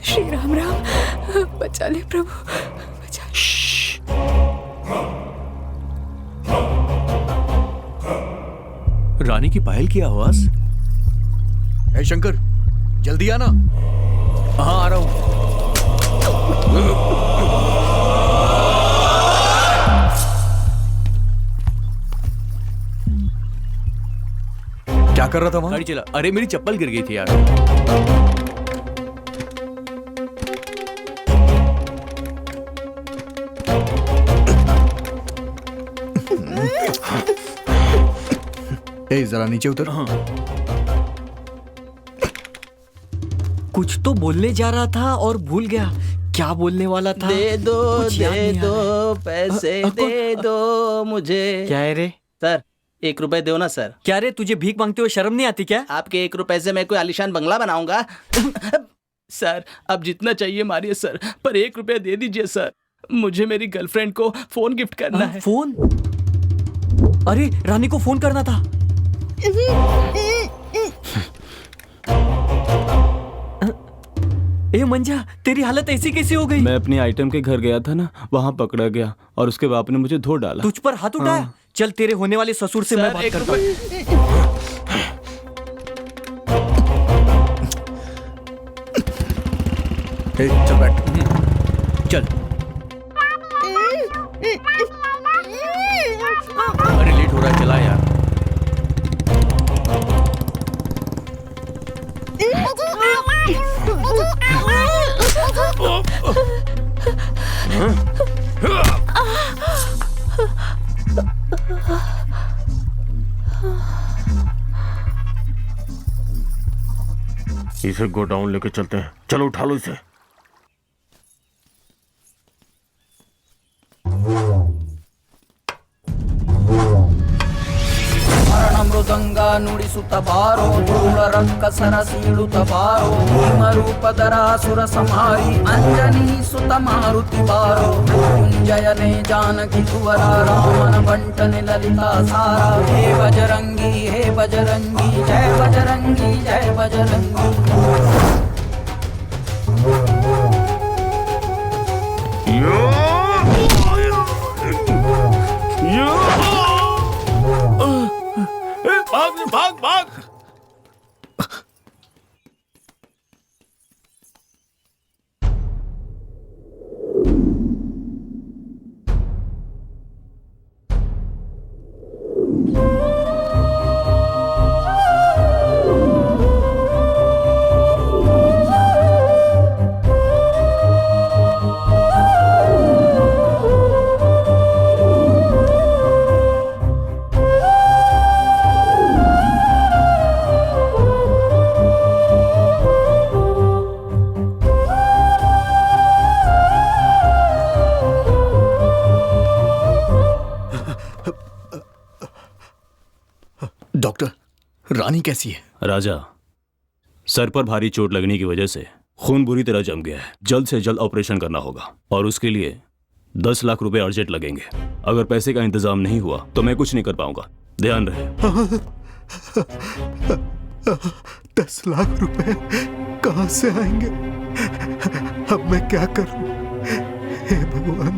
श्री राम राम, बचा ले प्रभु, बचा ले। रानी की पायल की आवाज। ए शंकर, जल्दी आना। हाँ, आ रहा हूं। क्या कर रहा था वहां? गाड़ी चला। अरे मेरी चप्पल गिर गई थी यार। ए जरा नीचे उतर। हाँ। कुछ तो बोलने जा रहा था और भूल गया। क्या बोलने वाला था? दे दो कुछ याद दे नहीं आ दो रहा। पैसे दे दो मुझे। क्या है रे? सर 1 रुपए दो ना सर। क्या रे, तुझे भीख मांगते हुए शर्म नहीं आती क्या? आपके 1 रुपए से मैं कोई आलीशान बंगला बनाऊंगा? सर अब जितना चाहिए मारिए सर, पर 1 रुपया दे दीजिए सर। मुझे मेरी गर्लफ्रेंड को फोन गिफ्ट करना है। फोन? अरे रानी को फोन करना था। ए मंजा, तेरी हालत ऐसी कैसे हो गई? मैं अपनी आइटम के घर गया था ना, वहाँ पकड़ा गया और उसके बाप ने मुझे धो डाला। तुझ पर हाथ उठाया? हाँ। चल तेरे होने वाले ससुर से मैं बात करता हूँ। चल बैठ। चल। अरे लेट हो रहा है, चला यार। इसे गोडाउन लेके चलते हैं। चलो उठा लो इसे। ಮೃದಂಗ ನುಡಿಸುತ್ತ ಬಾರೋ ಧೂಳ ರಕ್ಕಸರ ಸೀಳುತ್ತ ಬಾರೋ ಭೀಮರೂಪಧರಾಸುರ ಸಂಹಾರಿ ಅಂಜನಿ ಸುತ ಮಾರುತಿ ಬಾರೋ ಮೃತ್ಯುಂಜಯನೇ ಜಾನಕಿ ಕುವರ ರಾಮನ ಬಂಟನೆ ಲಲಿತಾ ಸಾರ ಹೇ ಬಜರಂಗಿ ಜಯ ಬಜರಂಗಿ ಜಯ ಬಜರಂಗಿ भाग भाग। डॉक्टर, रानी कैसी है? राजा, सर पर भारी चोट लगने की वजह से खून बुरी तरह जम गया है। जल्द से जल्द ऑपरेशन करना होगा और उसके लिए 10 लाख रुपए अर्जेंट लगेंगे। अगर पैसे का इंतजाम नहीं हुआ तो मैं कुछ नहीं कर पाऊंगा। ध्यान रहे। 10 लाख रुपए कहां से आएंगे? अब मैं क्या करूं? हे भगवान।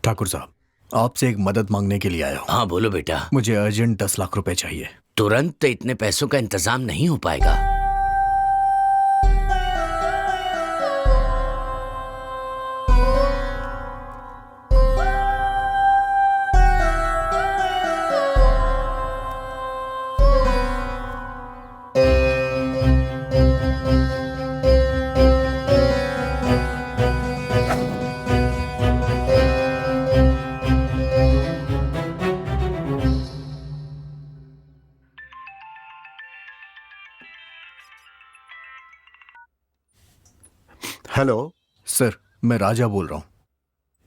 ठाकुर साहब, आपसे एक मदद मांगने के लिए आया हूं। हाँ बोलो बेटा। मुझे अर्जेंट 10 लाख रुपए चाहिए। तुरंत इतने पैसों का इंतजाम नहीं हो पाएगा। हेलो सर, मैं राजा बोल रहा हूँ।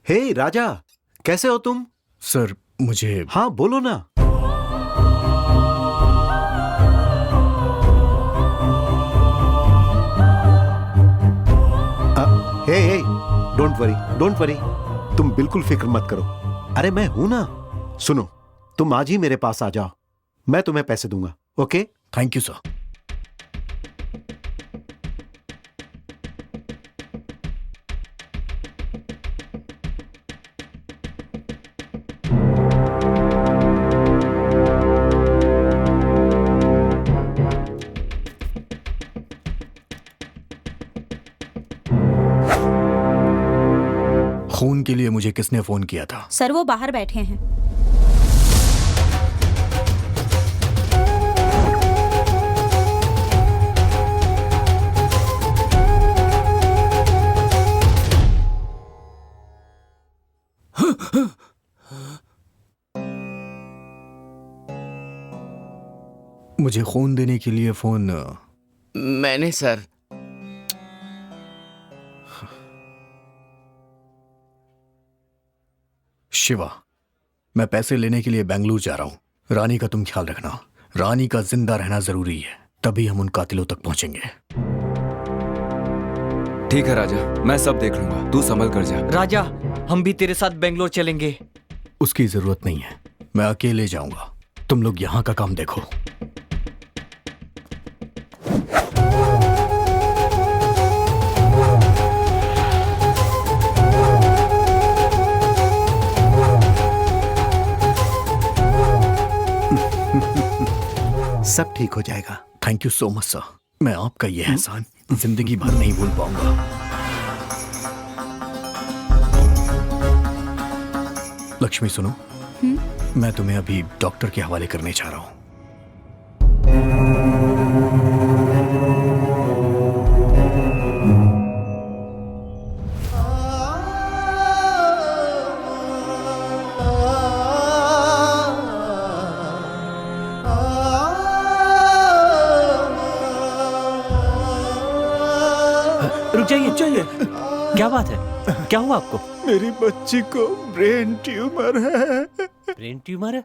हे राजा, कैसे हो तुम? सर मुझे... हाँ बोलो ना। हे डोंट वरी, तुम बिल्कुल फिक्र मत करो। अरे मैं हूं ना। सुनो, तुम आज ही मेरे पास आ जाओ, मैं तुम्हें पैसे दूंगा। ओके? Thank you sir. खून के लिए मुझे किसने फोन किया था? सर वो बाहर बैठे हैं। मुझे खून देने के लिए फोन... मैंने सर। शिवा, मैं पैसे लेने के लिए बेंगलुरु जा रहा हूं। रानी का तुम ख्याल रखना। रानी का जिंदा रहना जरूरी है, तभी हम उन कातिलों तक पहुंचेंगे। ठीक है राजा, मैं सब देख लूंगा, तू संभल कर जा। राजा, हम भी तेरे साथ बेंगलोर चलेंगे। उसकी जरूरत नहीं है, मैं अकेले जाऊंगा। तुम लोग यहां का काम देखो। सब ठीक हो जाएगा। Thank you so much sir. मैं आपका ये एहसान जिंदगी भर नहीं भूल पाऊंगा। लक्ष्मी सुनो, मैं तुम्हें अभी डॉक्टर के हवाले करने जा रहा हूं। चाहिए। क्या बात है? क्या हुआ आपको? मेरी बच्ची को ब्रेन ट्यूमर है। ब्रेन ट्यूमर है?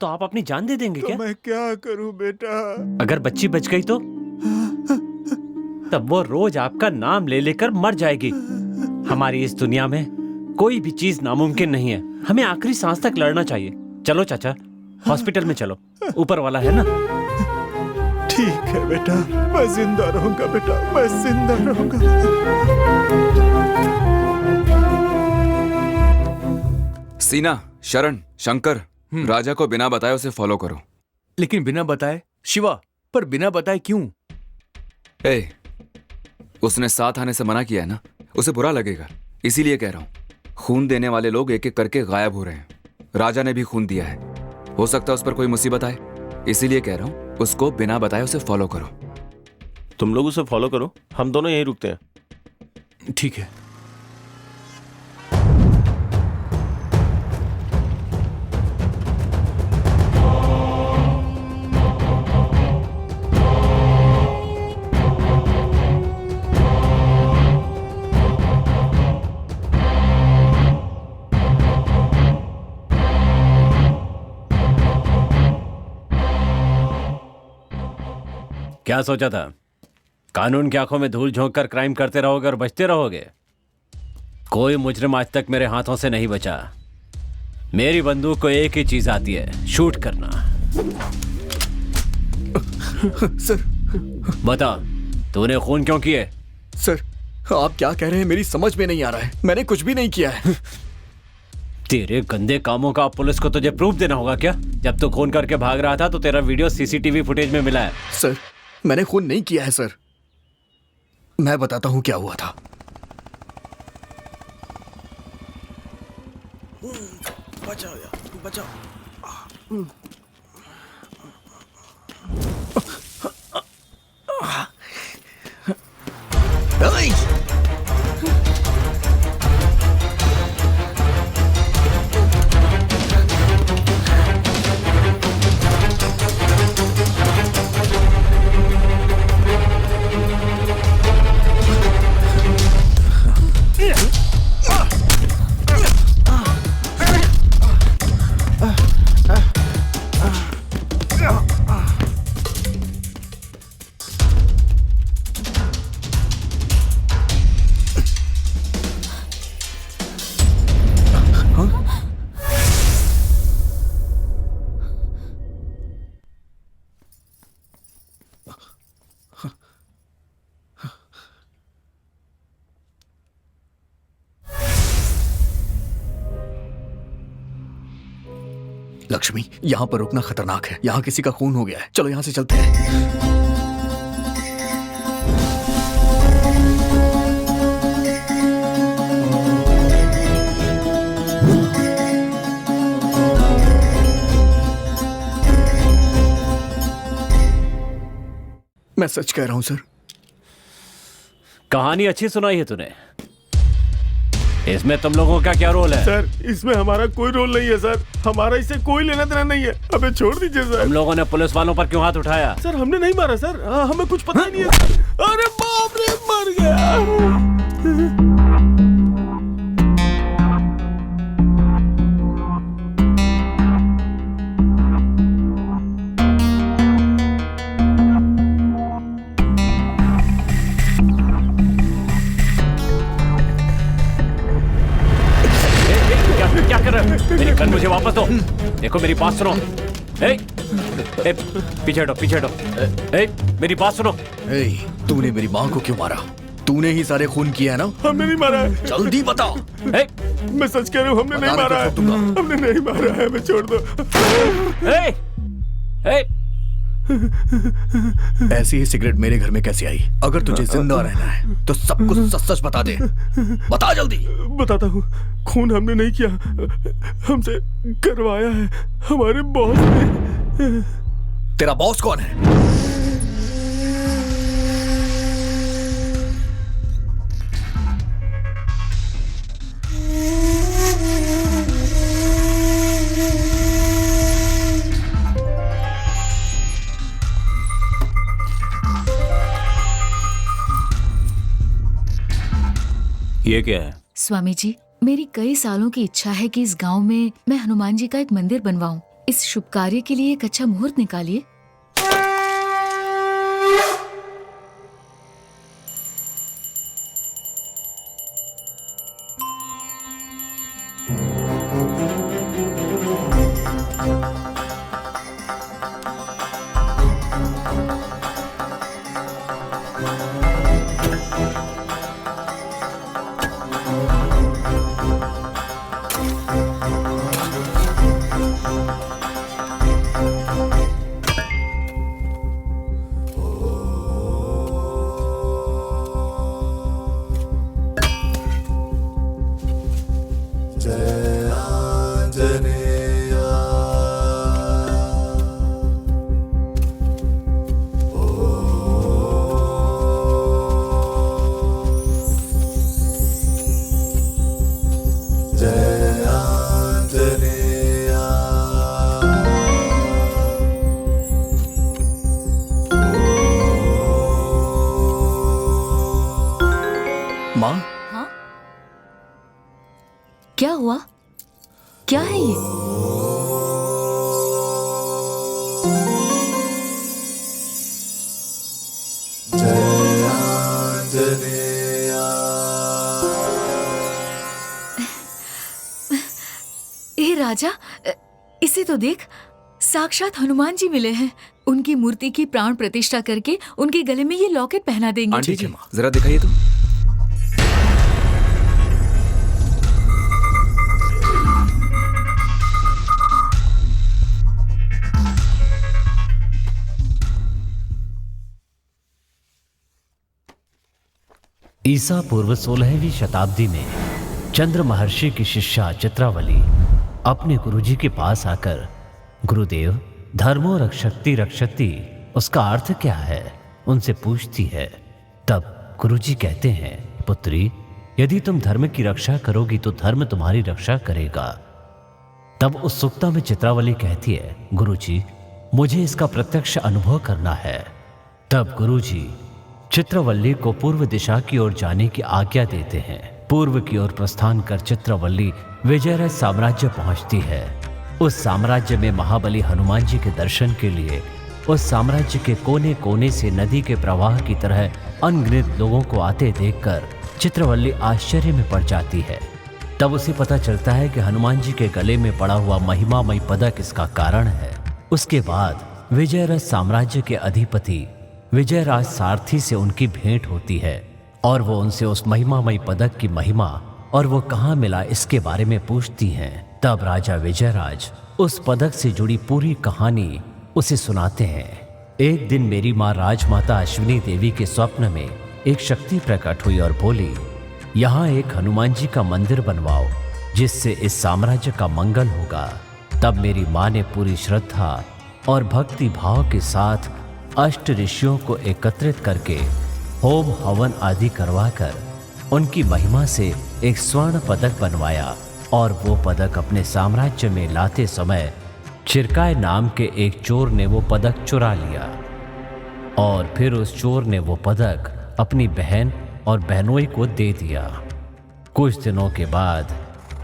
तो आप अपनी जान दे देंगे क्या? मैं क्या करूं बेटा? अगर बच्ची बच गई तो? तब वो रोज आपका नाम ले लेकर मर जाएगी। हमारी इस दुनिया में कोई भी चीज नामुमकिन नहीं है। हमें आखिरी सांस तक लड़ना चाहिए। चलो चाचा, हॉस्पिटल में चलो, ऊपर वाला है ना। ठीक है बेटा, मैं जिंदा रहूंगा बेटा, मैं जिंदा रहूंगा। सीना, शरण, शंकर, राजा को बिना बताए उसे फॉलो करो। लेकिन बिना बताए? शिवा, पर बिना बताए क्यों? उसने साथ आने से मना किया है ना, उसे बुरा लगेगा, इसीलिए कह रहा हूं। खून देने वाले लोग एक एक करके गायब हो रहे हैं। राजा ने भी खून दिया है, हो सकता है उस पर कोई मुसीबत आए, इसीलिए कह रहा हूं उसको बिना बताए उसे फॉलो करो। तुम लोग उसे फॉलो करो, हम दोनों यहीं रुकते हैं। ठीक है। क्या सोचा था? कानून की आंखों में धूल झोंक कर क्राइम करते रहोगे और बचते रहोगे? कोई मुजरिम आज तक मेरे हाथों से नहीं बचा। मेरी बंदूक को एक ही चीज आती है, शूट करना। सर, बता, तूने खून क्यों किए? सर, आप क्या कह रहे हैं मेरी समझ में नहीं आ रहा है। मैंने कुछ भी नहीं किया है। तेरे गंदे कामों का पुलिस को तुझे प्रूफ देना होगा क्या? जब तू खून करके भाग रहा था तो तेरा वीडियो सीसीटीवी फुटेज में मिला है। सर, मैंने खून नहीं किया है सर। मैं बताता हूं क्या हुआ था। बचाओ यार, बचाओ। लक्ष्मी, यहाँ पर रुकना खतरनाक है। यहाँ किसी का खून हो गया है। चलो यहाँ से चलते हैं। मैं सच कह रहा हूं सर। कहानी अच्छी सुनाई है तूने। इसमें तुम लोगों का क्या रोल है? सर, इसमें हमारा कोई रोल नहीं है सर। हमारा इससे कोई लेना देना नहीं है। हमें छोड़ दीजिए सर। तुम लोगों ने पुलिस वालों पर क्यों हाथ उठाया? सर, हमने नहीं मारा सर। हमें कुछ पता ही नहीं है सर। अरे बाप रे, मर गया। क्या कर रहे हो? मेरी गन मुझे वापस दो। देखो मेरी बात सुनो। पीछे हटो, पीछे हटो। मेरी बात सुनो। तूने मेरी माँ को क्यों मारा? तूने ही सारे खून किया है ना? हमने नहीं मारा है। जल्दी बताओ। मैं सच कह रहा हूँ, हमने नहीं मारा है। हमने नहीं मारा है। हमें छोड़ दो। ऐसी ही सिगरेट मेरे घर में कैसे आई? अगर तुझे जिंदा रहना है तो सब कुछ सच सच बता दे। बता जल्दी। बताता हूँ। खून हमने नहीं किया, हमसे करवाया है हमारे बॉस ने। तेरा बॉस कौन है? ये क्या है? स्वामी जी, मेरी कई सालों की इच्छा है कि इस गांव में मैं हनुमान जी का एक मंदिर बनवाऊं। इस शुभ कार्य के लिए एक अच्छा मुहूर्त निकालिए। क्या हुआ? क्या है ये? ए राजा, इसे तो देख, साक्षात हनुमान जी मिले हैं। उनकी मूर्ति की प्राण प्रतिष्ठा करके उनके गले में ये लॉकेट पहना देंगे। आंटी जी, जरा दिखाइए तो। ईसा पूर्व 16वीं शताब्दी में चंद्र महर्षि की शिष्या चित्रावली अपने गुरुजी के पास आकर, गुरुदेव, धर्मो रक्षति रक्षति उसका अर्थ क्या है, उनसे पूछती है। तब गुरुजी कहते हैं, पुत्री, यदि तुम धर्म की रक्षा करोगी तो धर्म तुम्हारी रक्षा करेगा। तब उत्सुकता में चित्रावली कहती है, गुरुजी, मुझे इसका प्रत्यक्ष अनुभव करना है। तब गुरुजी चित्रवल्ली को पूर्व दिशा की ओर जाने की आज्ञा देते हैं। पूर्व की ओर प्रस्थान कर चित्रवल्ली विजयराज साम्राज्य पहुंचती है। उस साम्राज्य में महाबली हनुमान जी के दर्शन के लिए उस साम्राज्य के कोने कोने से नदी के प्रवाह की तरह अनगिनत लोगों को आते देखकर चित्रवल्ली आश्चर्य में पड़ जाती है। तब उसे पता चलता है कि हनुमान जी के गले में पड़ा हुआ महिमामय पदक इसका कारण है। उसके बाद विजयराज साम्राज्य के अधिपति विजयराज सारथी से उनकी भेंट होती है और वो उनसे उस महिमामय पदक की महिमा और वो कहाँ मिला इसके बारे में पूछती हैं। तब राजा विजयराज उस पदक से जुड़ी पूरी कहानी उसे सुनाते हैं। एक दिन मेरी माँ राजमाता अश्विनी देवी के स्वप्न में एक शक्ति प्रकट हुई और बोली, यहाँ एक हनुमान जी का मंदिर बनवाओ जिससे इस साम्राज्य का मंगल होगा। तब मेरी माँ ने पूरी श्रद्धा और भक्ति भाव के साथ अष्ट ऋषियों को एकत्रित करके होम हवन आदि करवाकर उनकी महिमा से एक स्वर्ण पदक बनवाया और वो पदक अपने साम्राज्य में लाते समय चिरकाय नाम के एक चोर ने वो पदक चुरा लिया और फिर उस चोर ने वो पदक अपनी बहन और बहनोई को दे दिया। कुछ दिनों के बाद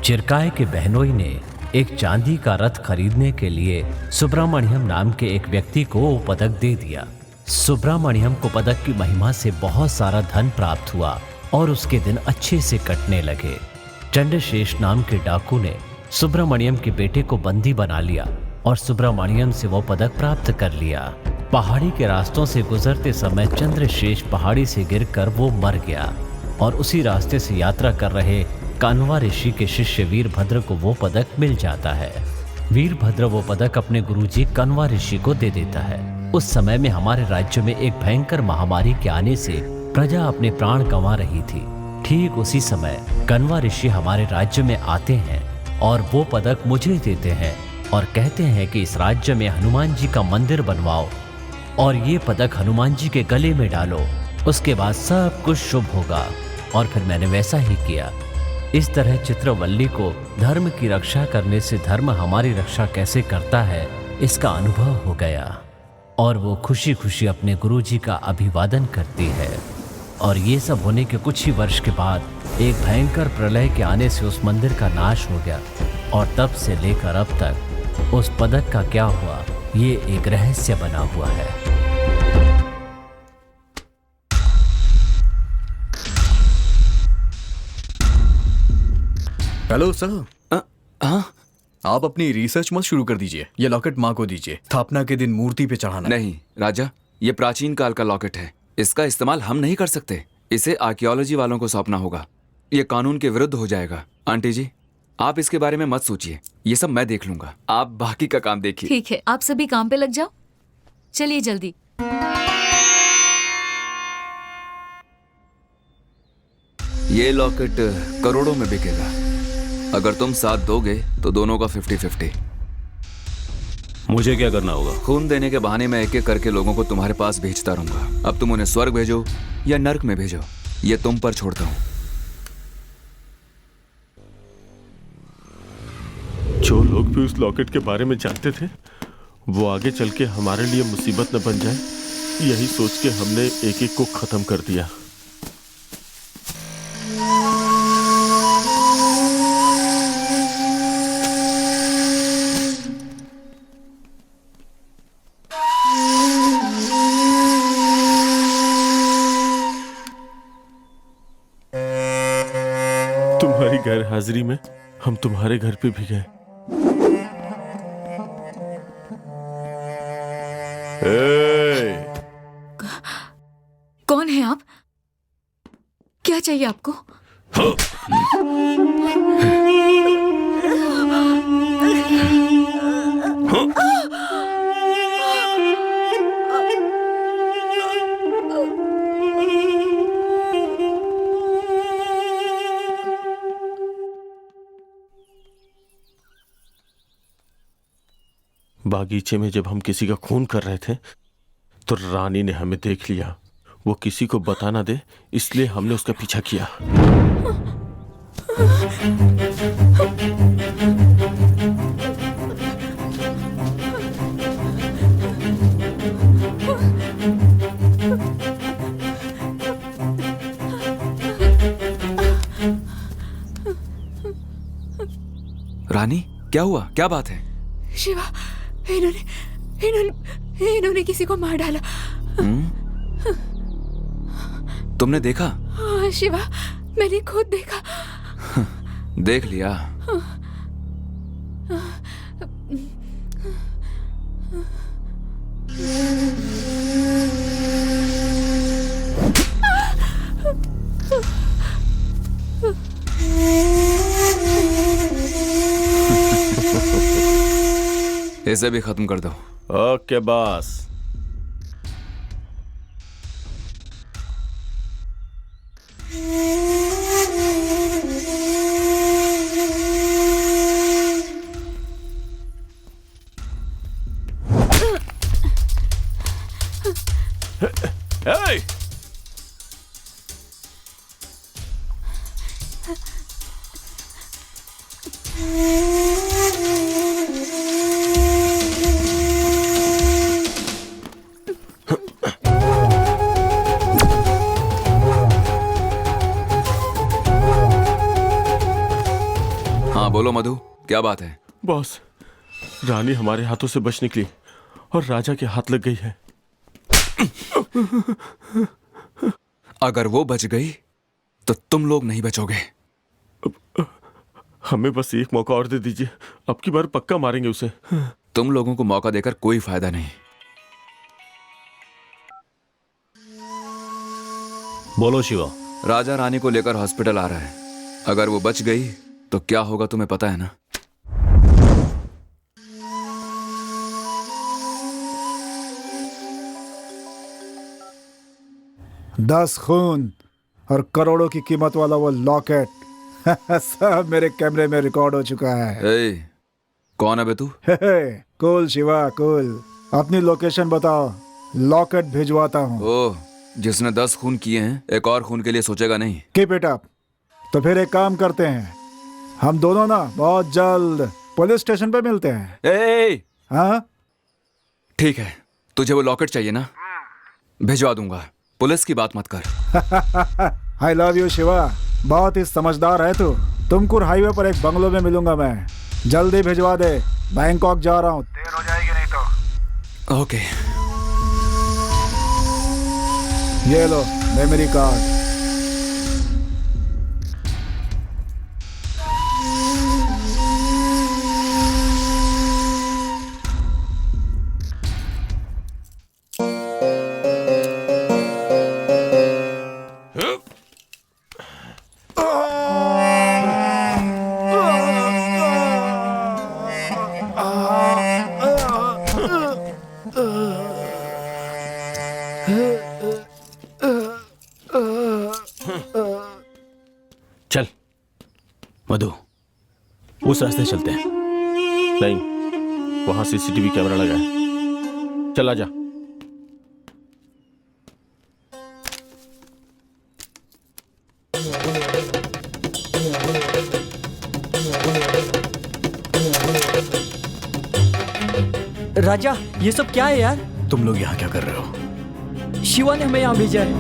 चिरकाय के बहनोई ने एक चांदी का रथ खरीदने के लिए सुब्रमण्यम नाम के एक व्यक्ति को वो पदक दे दिया। सुब्रमण्यम को पदक की महिमा से बहुत सारा धन प्राप्त हुआ और उसके दिन अच्छे से कटने लगे। चंद्रशेष नाम के डाकू ने सुब्रमण्यम के बेटे को बंदी बना लिया और सुब्रमण्यम से वो पदक प्राप्त कर लिया। पहाड़ी के रास्तों से गुजरते समय चंद्रशेष पहाड़ी से गिरकर वो मर गया और उसी रास्ते से यात्रा कर रहे कान्वा ऋषि के शिष्य वीरभद्र को वो पदक मिल जाता है। वीरभद्र वो पदक अपने गुरुजी कान्वा ऋषि को दे देता है। उस समय में हमारे राज्य में एक भयंकर महामारी के आने से प्रजा अपने प्राण गंवा रही थी। ठीक उसी समय कान्वा ऋषि हमारे राज्य में आते हैं और वो पदक मुझे देते हैं और कहते हैं कि इस राज्य में हनुमान जी का मंदिर बनवाओ और ये पदक हनुमान जी के गले में डालो, उसके बाद सब कुछ शुभ होगा। और फिर मैंने वैसा ही किया। इस तरह चित्रवल्ली को धर्म की रक्षा करने से धर्म हमारी रक्षा कैसे करता है इसका अनुभव हो गया और वो खुशी खुशी अपने गुरुजी का अभिवादन करती है। और ये सब होने के कुछ ही वर्ष के बाद एक भयंकर प्रलय के आने से उस मंदिर का नाश हो गया और तब से लेकर अब तक उस पदक का क्या हुआ ये एक रहस्य बना हुआ है। Hello sir. आप अपनी रिसर्च मत शुरू कर दीजिए, ये लॉकेट माँ को दीजिए, स्थापना के दिन मूर्ति पे चढ़ाना। नहीं राजा, ये प्राचीन काल का लॉकेट है, इसका इस्तेमाल हम नहीं कर सकते। इसे आर्कियोलॉजी वालों को सौंपना होगा, ये कानून के विरुद्ध हो जाएगा। आंटी जी आप इसके बारे में मत सोचिए, ये सब मैं देख लूंगा, आप बाकी का काम देखिए। ठीक है, आप सभी काम पे लग जाओ, चलिए जल्दी। ये लॉकेट करोड़ों में बिकेगा, अगर तुम साथ दोगे तो दोनों का 50-50। मुझे क्या करना होगा? खून देने के बहाने मैं एक एक करके लोगों को तुम्हारे पास भेजता रहूंगा। अब तुम उन्हें स्वर्ग भेजो या नर्क में भेजो, ये तुम पर छोड़ता हूँ। जो लोग भी उस लॉकेट के बारे में जानते थे वो आगे चल के हमारे लिए मुसीबत न बन जाए, यही सोच के हमने एक एक को खत्म कर दिया। तुम्हारी गैर हाजिरी में हम तुम्हारे घर पे भी गए। कौन है आप? क्या चाहिए आपको? बागीचे में जब हम किसी का खून कर रहे थे तो रानी ने हमें देख लिया। वो किसी को बता ना दे इसलिए हमने उसका पीछा किया। रानी क्या हुआ, क्या बात है? शिवा, इन्होंने किसी को मार डाला। तुमने देखा? हाँ शिवा, मैंने खुद देखा। देख लिया। इसे भी खत्म कर दो। Okay boss. Hey! हाँ बोलो मधु, क्या बात है? बॉस, रानी हमारे हाथों से बच निकली और राजा के हाथ लग गई है। अगर वो बच गई तो तुम लोग नहीं बचोगे। हमें बस एक मौका और दे दीजिए, अब की बार पक्का मारेंगे उसे। तुम लोगों को मौका देकर कोई फायदा नहीं। बोलो शिवा। राजा रानी को लेकर हॉस्पिटल आ रहा है। अगर वो बच गई तो क्या होगा तुम्हें पता है ना? दस खून और करोड़ों की कीमत वाला वो लॉकेट सब मेरे कैमरे में रिकॉर्ड हो चुका है। कौन है बे तू? कूल शिवा कूल, अपनी लोकेशन बताओ, लॉकेट भिजवाता हूँ। ओह, जिसने 10 खून किए हैं एक और खून के लिए सोचेगा नहीं। Keep it up. तो फिर एक काम करते हैं, हम दोनों ना बहुत जल्द पुलिस स्टेशन पे मिलते हैं। हाँ ठीक है, तुझे वो लॉकेट चाहिए ना? भिजवा दूंगा, पुलिस की बात मत कर। आई लव यू शिवा, बहुत ही समझदार है तू। तुमकुर हाईवे पर एक बंगलो में मिलूंगा मैं, जल्दी भिजवा दे, बैंकॉक जा रहा हूँ, देर हो जाएगी नहीं तो। ओके। ये लो मेमोरी कार्ड। चल मधु, उस रास्ते चलते हैं। नहीं, वहां सीसीटीवी कैमरा लगा है। चल आजा। राजा, ये सब क्या है यार? तुम लोग यहाँ क्या कर रहे हो? शिवा ने हमें यहाँ भेजा है।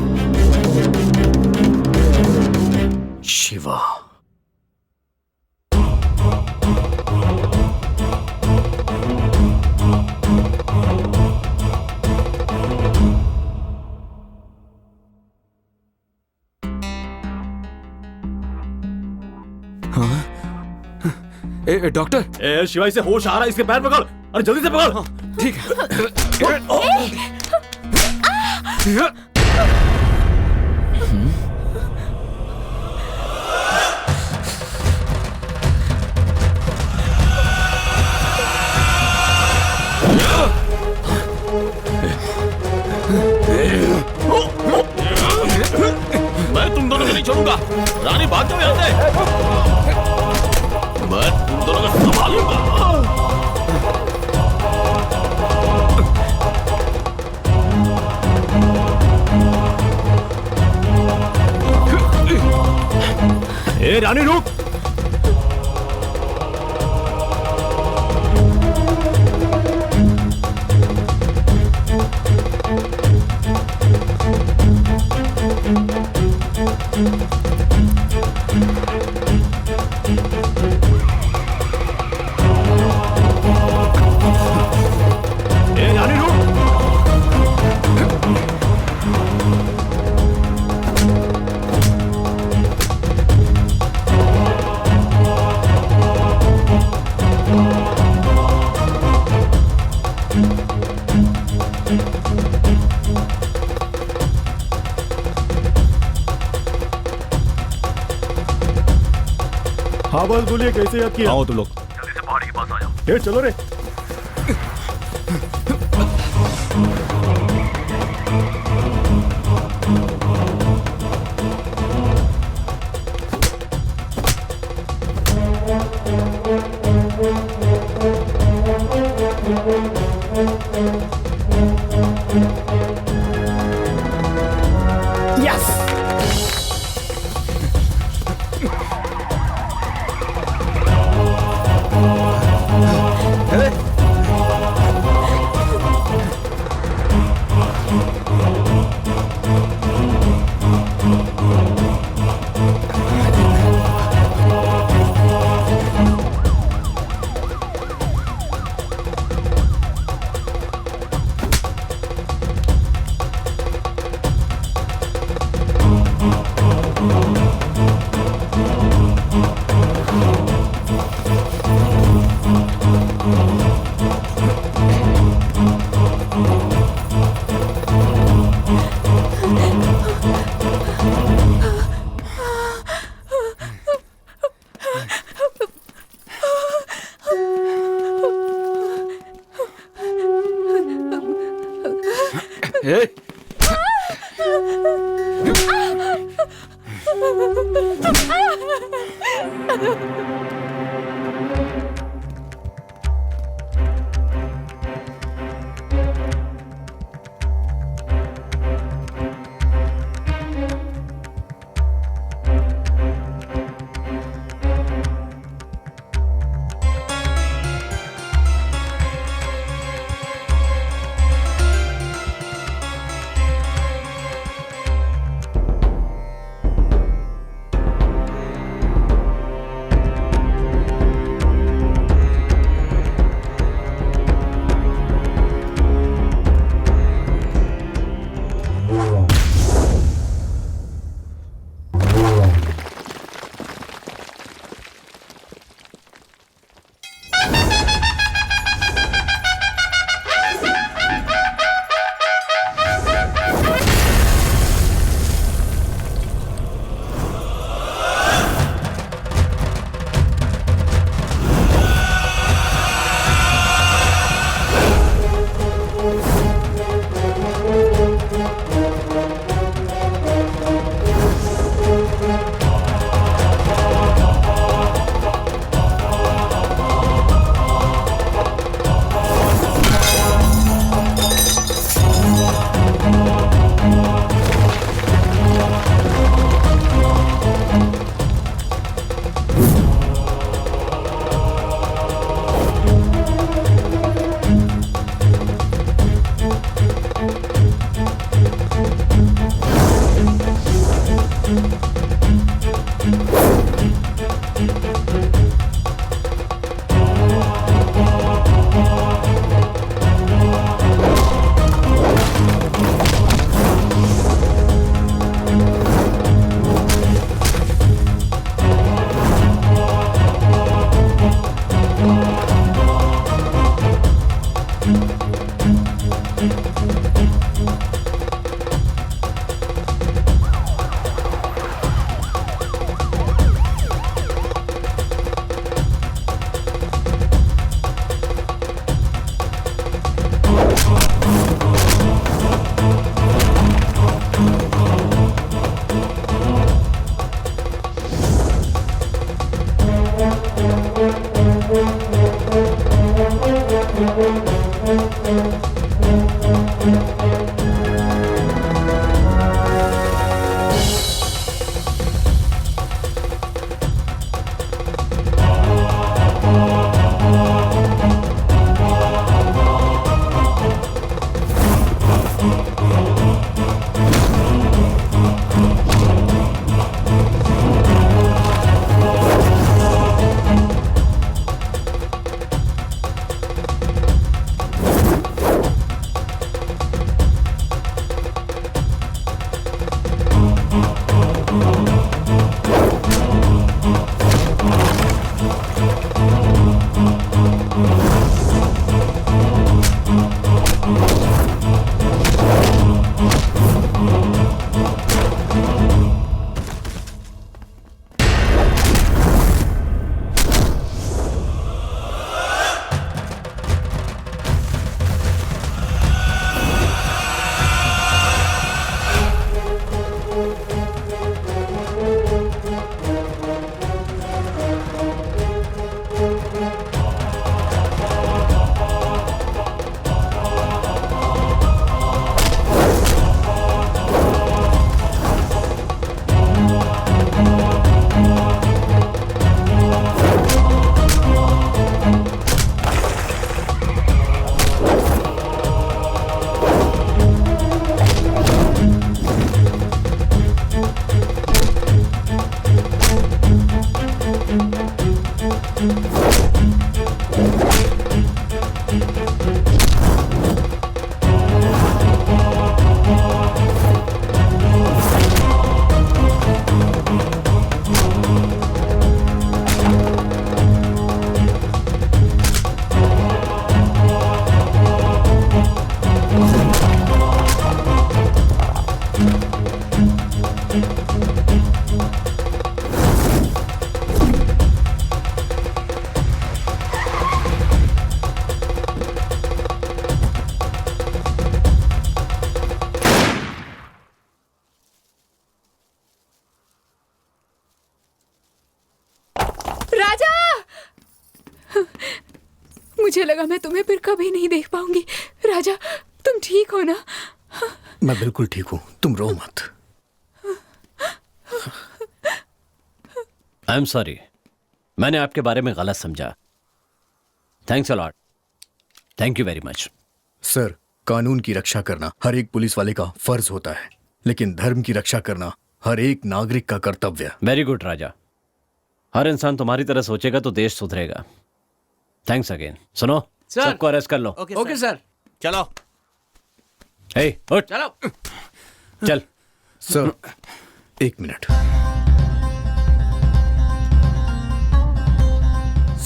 शिवा, डॉक्टर। शिवा, इसे होश आ रहा है, इसके पैर पकड़। अरे जल्दी से पकड़। ठीक है। मैं तुम दोनों को नहीं छोड़ूंगा। रानी भाग जाओ यहाँ से। मैं तुम दोनों को संभालूंगा। ए रानी रुक। हाँ बस बोलिए, कैसे याद किया? आओ तुम लोग। जल्दी से पहाड़ी के पास आ जाओ। चलो रे। राजा, मुझे लगा मैं तुम्हें फिर कभी नहीं देख पाऊंगी। राजा, तुम ठीक हो ना? मैं बिल्कुल ठीक हूँ, तुम रो मत। आई एम सॉरी, मैंने आपके बारे में गलत समझा। Thanks a lot, thank you very much. Sir, कानून की रक्षा करना हर एक पुलिस वाले का फर्ज होता है, लेकिन धर्म की रक्षा करना हर एक नागरिक का कर्तव्य। वेरी गुड राजा, हर इंसान तुम्हारी तरह सोचेगा तो देश सुधरेगा। Thanks again. सुनो, सबको अरेस्ट कर लो। Okay sir. चलो। हे, उठ। चलो। चल। सर, एक मिनट।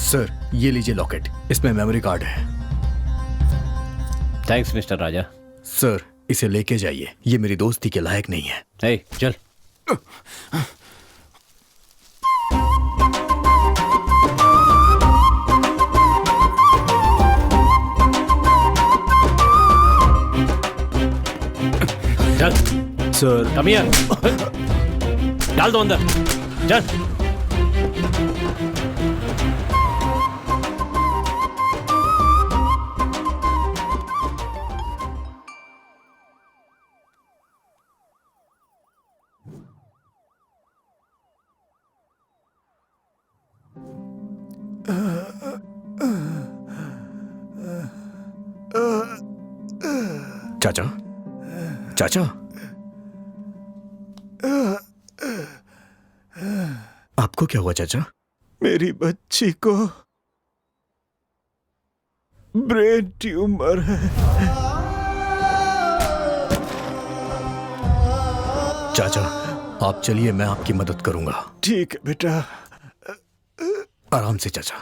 सर, ये लीजिए लॉकेट, इसमें मेमोरी कार्ड है। थैंक्स मिस्टर राजा। सर, इसे लेके जाइए, ये मेरी दोस्ती के लायक नहीं है। हे, चल। चल। Sir, come here. डाल दो अंदर। चल। चाचा, चाचा, आपको क्या हुआ चाचा? मेरी बच्ची को ब्रेन ट्यूमर है। चाचा, आप चलिए, मैं आपकी मदद करूंगा। ठीक है बेटा। आराम से चाचा।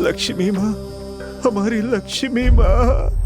लक्ष्मी माँ, हमारी लक्ष्मी माँ।